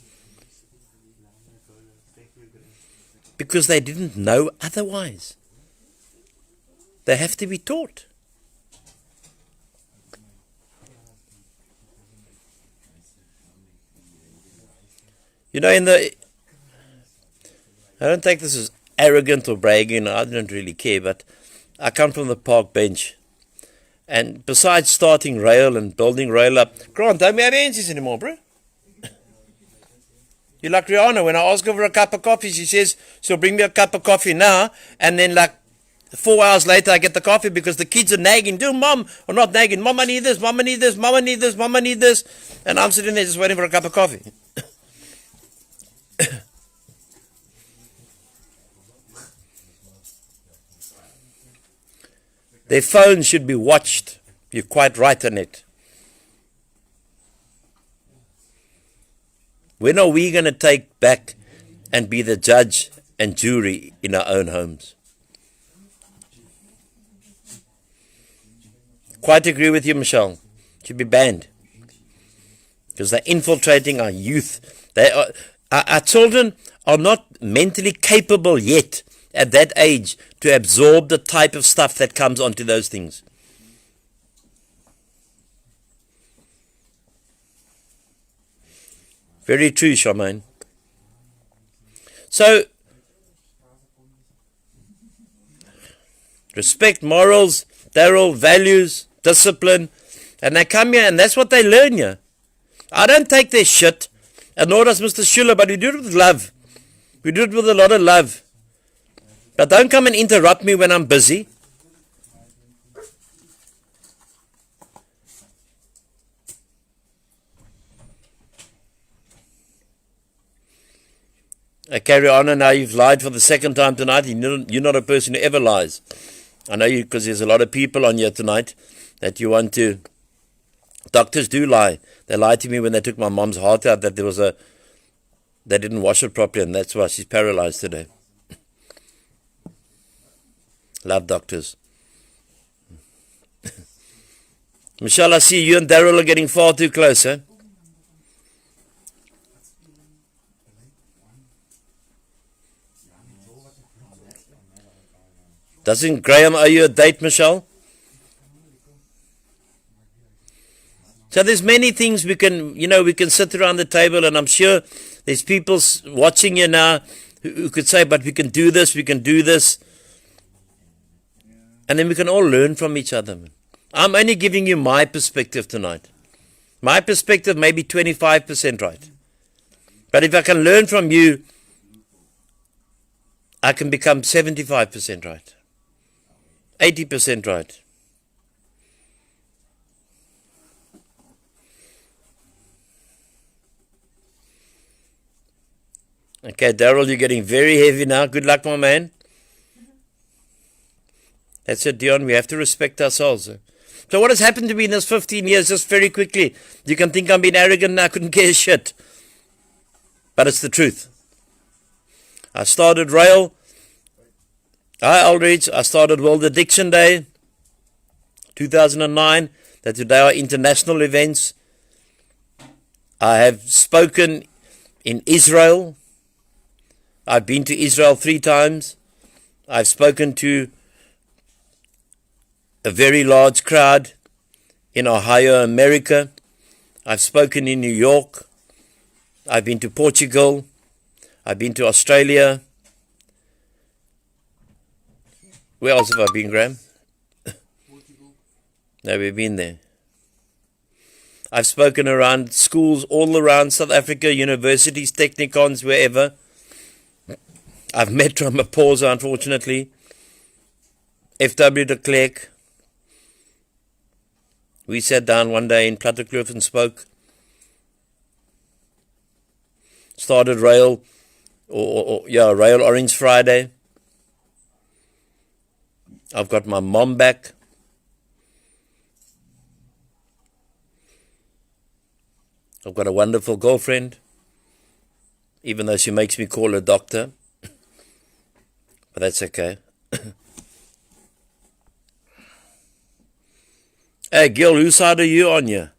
Because they didn't know otherwise. They have to be taught. You know, I don't take this as arrogant or bragging. I don't really care, but I come from the park bench. And besides starting RAEL and building RAEL up, Grant, don't we have answers anymore, bro? You like Rihanna, when I ask her for a cup of coffee, she says she'll bring me a cup of coffee now, and then like 4 hours later I get the coffee because the kids are nagging, do mom, or not nagging, mama need this, mama need this, mama need this, mama need this, and I'm sitting there just waiting for a cup of coffee. Their phones should be watched. You're quite right on it. When are we going to take back and be the judge and jury in our own homes? Quite agree with you, Michelle. It should be banned. Because they're infiltrating our youth. Our children are not mentally capable yet at that age to absorb the type of stuff that comes onto those things. Very true, Charmaine. So, respect, morals, Daryl, values, discipline, and they come here and that's what they learn here. I don't take their shit, and nor does Mr. Schuller, but we do it with love. We do it with a lot of love. But don't come and interrupt me when I'm busy. I carry on, and now you've lied for the second time tonight. You're not a person who ever lies. I know you because there's a lot of people on here tonight that you want to. Doctors do lie. They lied to me when they took my mom's heart out that they didn't wash it properly, and that's why she's paralyzed today. Love doctors. Michelle, I see you and Daryl are getting far too close, eh? Doesn't Graham owe you a date, Michelle? So there's many things we can sit around the table, and I'm sure there's people watching you now who could say, but we can do this, we can do this. And then we can all learn from each other. I'm only giving you my perspective tonight. My perspective may be 25% right. But if I can learn from you, I can become 75% right. 80% right. Okay, Daryl, you're getting very heavy now. Good luck, my man. That's it, Dion. We have to respect ourselves. So what has happened to me in this 15 years, just very quickly? You can think I'm being arrogant and I couldn't care a shit. But it's the truth. I started RAEL. I started World Addiction Day, 2009. That today are international events. I have spoken in Israel. I've been to Israel 3 times. I've spoken to a very large crowd in Ohio, America. I've spoken in New York. I've been to Portugal. I've been to Australia. Where else have I been, Graham? No, we've been there. I've spoken around schools all around South Africa, universities, technicons, wherever. I've met Ramaphosa, unfortunately. F.W. de Klerk. We sat down one day in Plattekloof and spoke. Started RAEL, RAEL Orange Friday. I've got my mom back. I've got a wonderful girlfriend, even though she makes me call her doctor. But that's okay. Hey, Gil, whose side are you on here?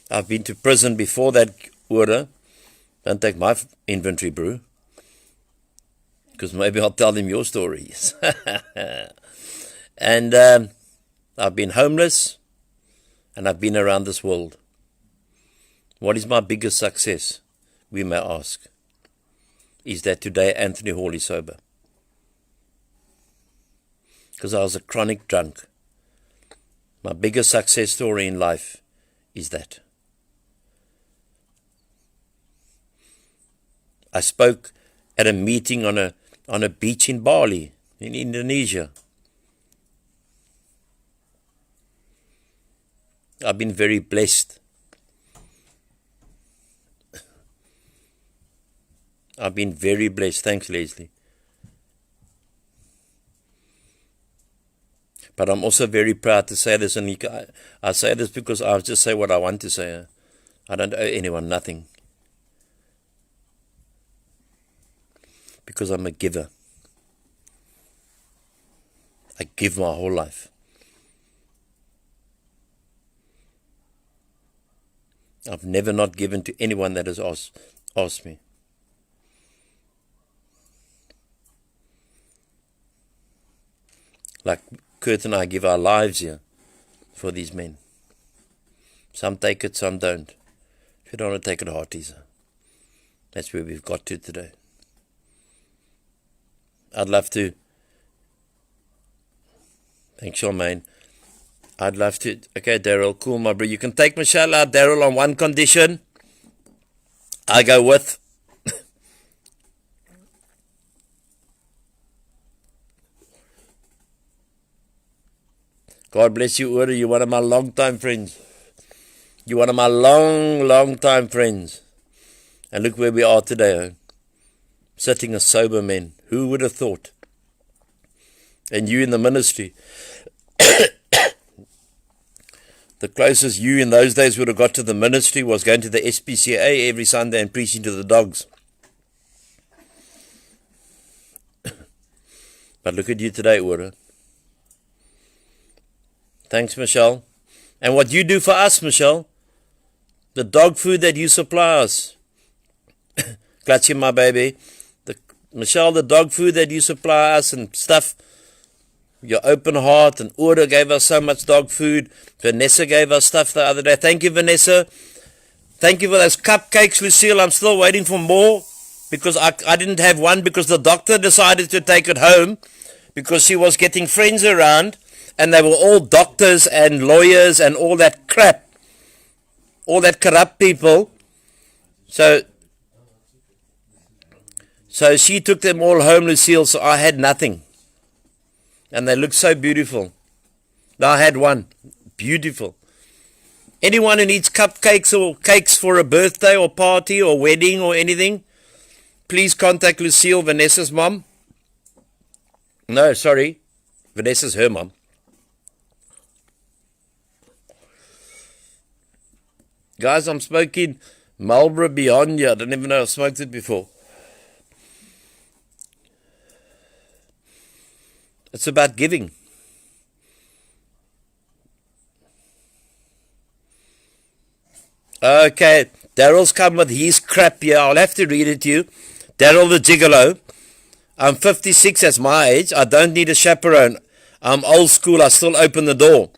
I've been to prison before that order. Don't take my inventory, bro. Because maybe I'll tell them your stories. And I've been homeless. And I've been around this world. What is my biggest success, we may ask, is that today Anthony Hall is sober. Because I was a chronic drunk. My biggest success story in life is that. I spoke at a meeting on a beach in Bali, in Indonesia. I've been very blessed. I've been very blessed. Thanks, Leslie. But I'm also very proud to say this, and I say this because I just say what I want to say. I don't owe anyone nothing. Because I'm a giver. I give my whole life. I've never not given to anyone that has asked me. Like Kurt and I give our lives here for these men. Some take it, some don't. If you don't want to take it, hearties. That's where we've got to today. I'd love to. Thanks, Charmaine. I'd love to. Okay, Daryl, cool, my bro. You can take Michelle out, Daryl, on one condition. I go with. God bless you, Uri. You're one of my long-time friends. You're one of my long-time friends. And look where we are today. Sitting as sober men. Who would have thought? And you in the ministry. The closest you in those days would have got to the ministry was going to the SPCA every Sunday and preaching to the dogs. But look at you today, Uri. Thanks, Michelle. And what you do for us, Michelle, the dog food that you supply us. Clutching my baby. Michelle, the dog food that you supply us and stuff, your open heart, and Ura gave us so much dog food. Vanessa gave us stuff the other day. Thank you, Vanessa. Thank you for those cupcakes, Lucille. I'm still waiting for more because I didn't have one because the doctor decided to take it home because she was getting friends around and they were all doctors and lawyers and all that crap, all that corrupt people. So she took them all home, Lucille, so I had nothing. And they look so beautiful. Now I had one. Beautiful. Anyone who needs cupcakes or cakes for a birthday or party or wedding or anything, please contact Lucille, Vanessa's mom. No, sorry. Vanessa's her mom. Guys, I'm smoking Marlboro Beyond here. I don't even know I've smoked it before. It's about giving. Okay, Daryl's come with his crap here. I'll have to read it to you. Daryl the Gigolo. I'm 56, that's my age. I don't need a chaperone. I'm old school. I still open the door.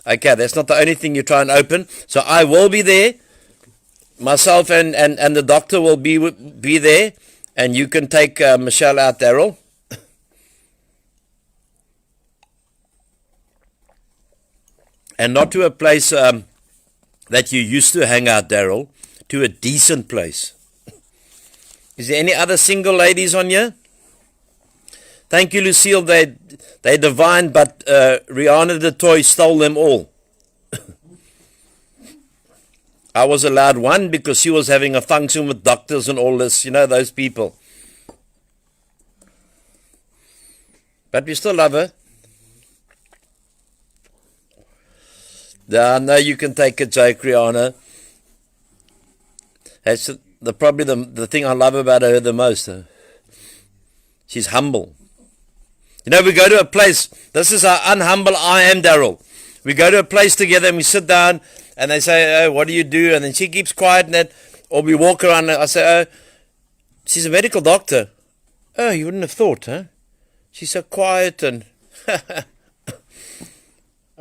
Okay, that's not the only thing you try and open. So I will be there. Myself and the doctor will be there. And you can take Michelle out, Daryl. And not to a place that you used to hang out, Daryl, to a decent place. Is there any other single ladies on here? Thank you, Lucille. They divine, but Rihanna the toy stole them all. I was allowed one because she was having a function with doctors and all this, you know, those people. But we still love her. No, you can take a joke, Rihanna. That's probably the thing I love about her the most. She's humble. You know, we go to a place, this is how unhumble I am, Daryl. We go to a place together and we sit down and they say, oh, what do you do? And then she keeps quiet and that, or we walk around and I say, oh, she's a medical doctor. Oh, you wouldn't have thought, huh? She's so quiet and...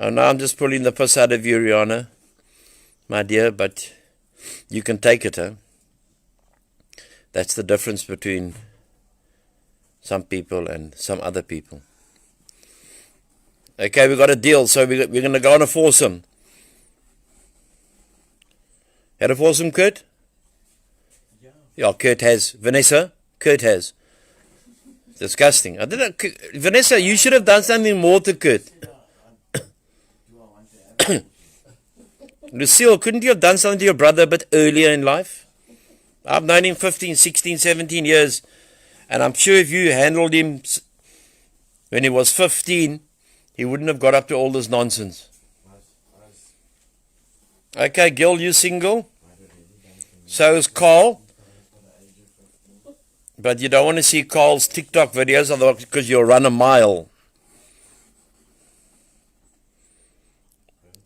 Oh, no, I'm just pulling the piss out of you, Rihanna, my dear, but you can take it, huh? That's the difference between some people and some other people. Okay, we got a deal, so we're going to go on a foursome. Had a foursome, Kurt? Yeah, Kurt has. Vanessa? Kurt has. Disgusting. I didn't. Vanessa, you should have done something more to Kurt. Lucille, couldn't you have done something to your brother a bit earlier in life? I've known him 15, 16, 17 years, and I'm sure if you handled him when he was 15, he wouldn't have got up to all this nonsense. Okay, Gil, you single? So is Carl. But you don't want to see Carl's TikTok videos, otherwise because you'll run a mile.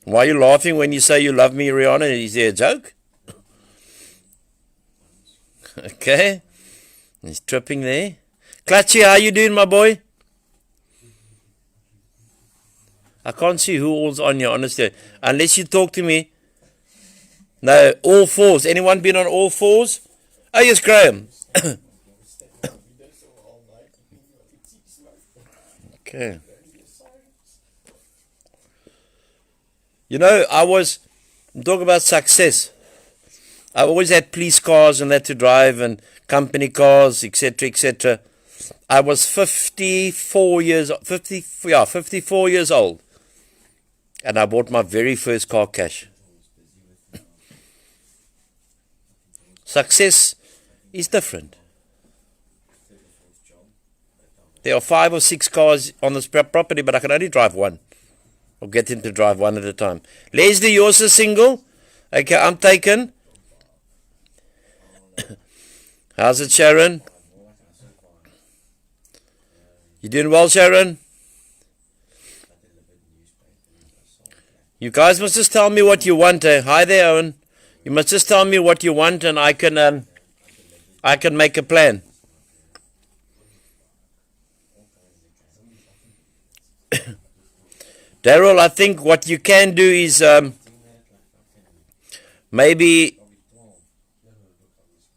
Why are you laughing when you say you love me, Rihanna? Is there a joke? Okay. He's tripping there. Clutchy, how you doing, my boy? I can't see who all's on here, honestly. Unless you talk to me. No, all fours. Anyone been on all fours? Oh, yes, Graham. Okay. You know, I'm talking about success. I always had police cars and that to drive and company cars, etc., etc. I was 54 years old. And I bought my very first car cash. Success is different. There are 5 or 6 cars on this property, but I can only drive one. Or get him to drive one at a time. Leslie, you're also single? Okay, I'm taken. How's it, Sharon? You doing well, Sharon? You guys must just tell me what you want. Hi there, Owen. You must just tell me what you want, and I can make a plan. Daryl, I think what you can do is maybe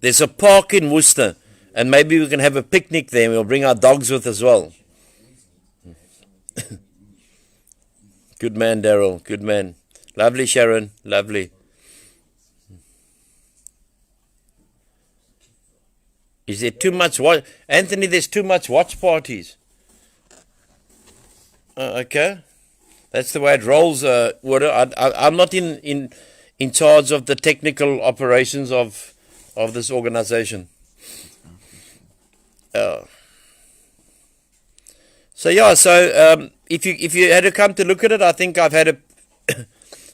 there's a park in Worcester, and maybe we can have a picnic there. We'll bring our dogs with as well. Good man, Daryl. Good man. Lovely, Sharon. Lovely. Is there too much watch? Anthony, there's too much watch parties. Okay. That's the way it rolls, I'm not in charge of the technical operations of this organization. So if you had to come to look at it, I think I've had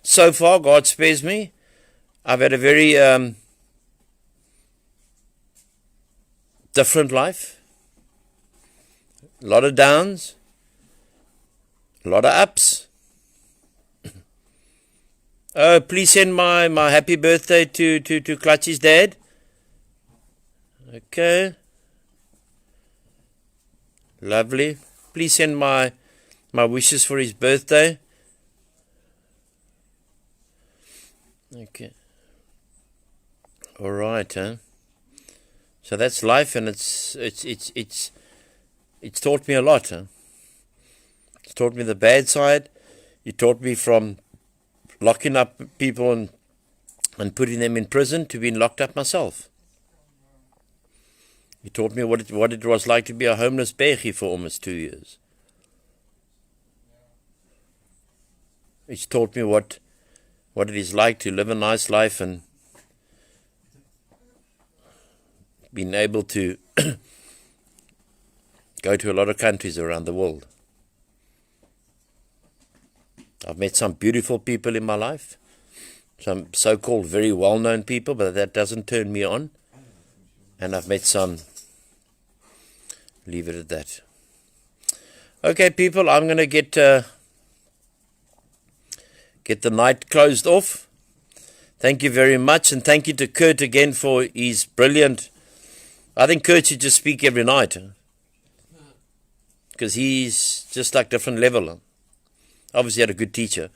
so far, God spares me, I've had a very different life. A lot of downs, a lot of ups. Oh, please send my happy birthday to Clutchy's dad. Okay. Lovely. Please send my wishes for his birthday. Okay. All right, huh? So that's life, and it's taught me a lot, huh? It's taught me the bad side. It taught me from locking up people and putting them in prison to being locked up myself. He taught me what it was like to be a homeless beggie for almost 2 years. It's taught me what it is like to live a nice life and being able to go to a lot of countries around the world. I've met some beautiful people in my life, some so-called very well-known people, but that doesn't turn me on. And I've met some, leave it at that. Okay, people, I'm going to get the night closed off. Thank you very much, and thank you to Kurt again for his brilliant. I think Kurt should just speak every night, because he's just like different level. Obviously had a good teacher.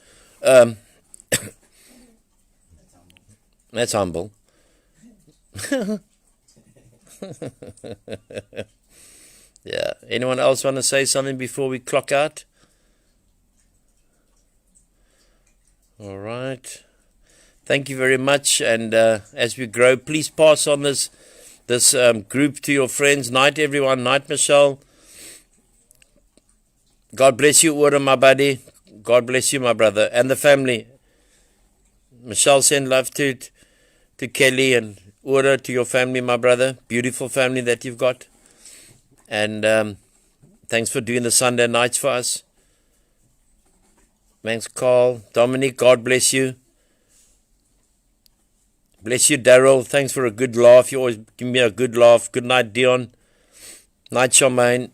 That's humble. Yeah. Anyone else want to say something before we clock out? All right. Thank you very much. And as we grow, please pass on this group to your friends. Night, everyone. Night, Michelle. God bless you, Ura, my buddy. God bless you, my brother, and the family. Michelle, send love to Kelly, and Ura, to your family, my brother. Beautiful family that you've got. And thanks for doing the Sunday nights for us. Thanks, Carl. Dominic, God bless you. Bless you, Daryl. Thanks for a good laugh. You always give me a good laugh. Good night, Dion. Night, Charmaine.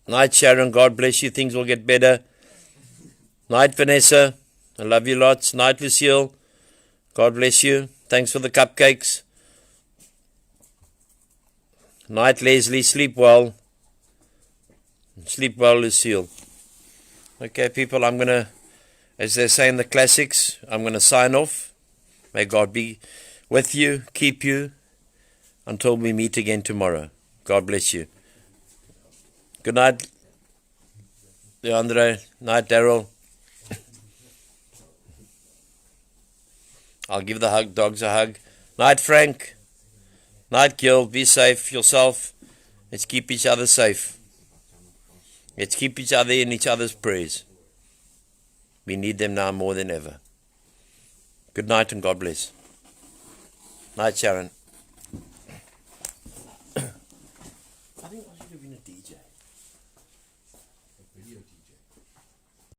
Night, Sharon. God bless you. Things will get better. Night, Vanessa. I love you lots. Night, Lucille. God bless you. Thanks for the cupcakes. Night, Leslie. Sleep well. Sleep well, Lucille. Okay, people, I'm going to, as they say in the classics, I'm going to sign off. May God be with you, keep you, until we meet again tomorrow. God bless you. Good night, Leandre. Night, Daryl. I'll give the dogs a hug. Night, Frank. Night, Gil. Be safe yourself. Let's keep each other safe. Let's keep each other in each other's prayers. We need them now more than ever. Good night and God bless. Night, Sharon.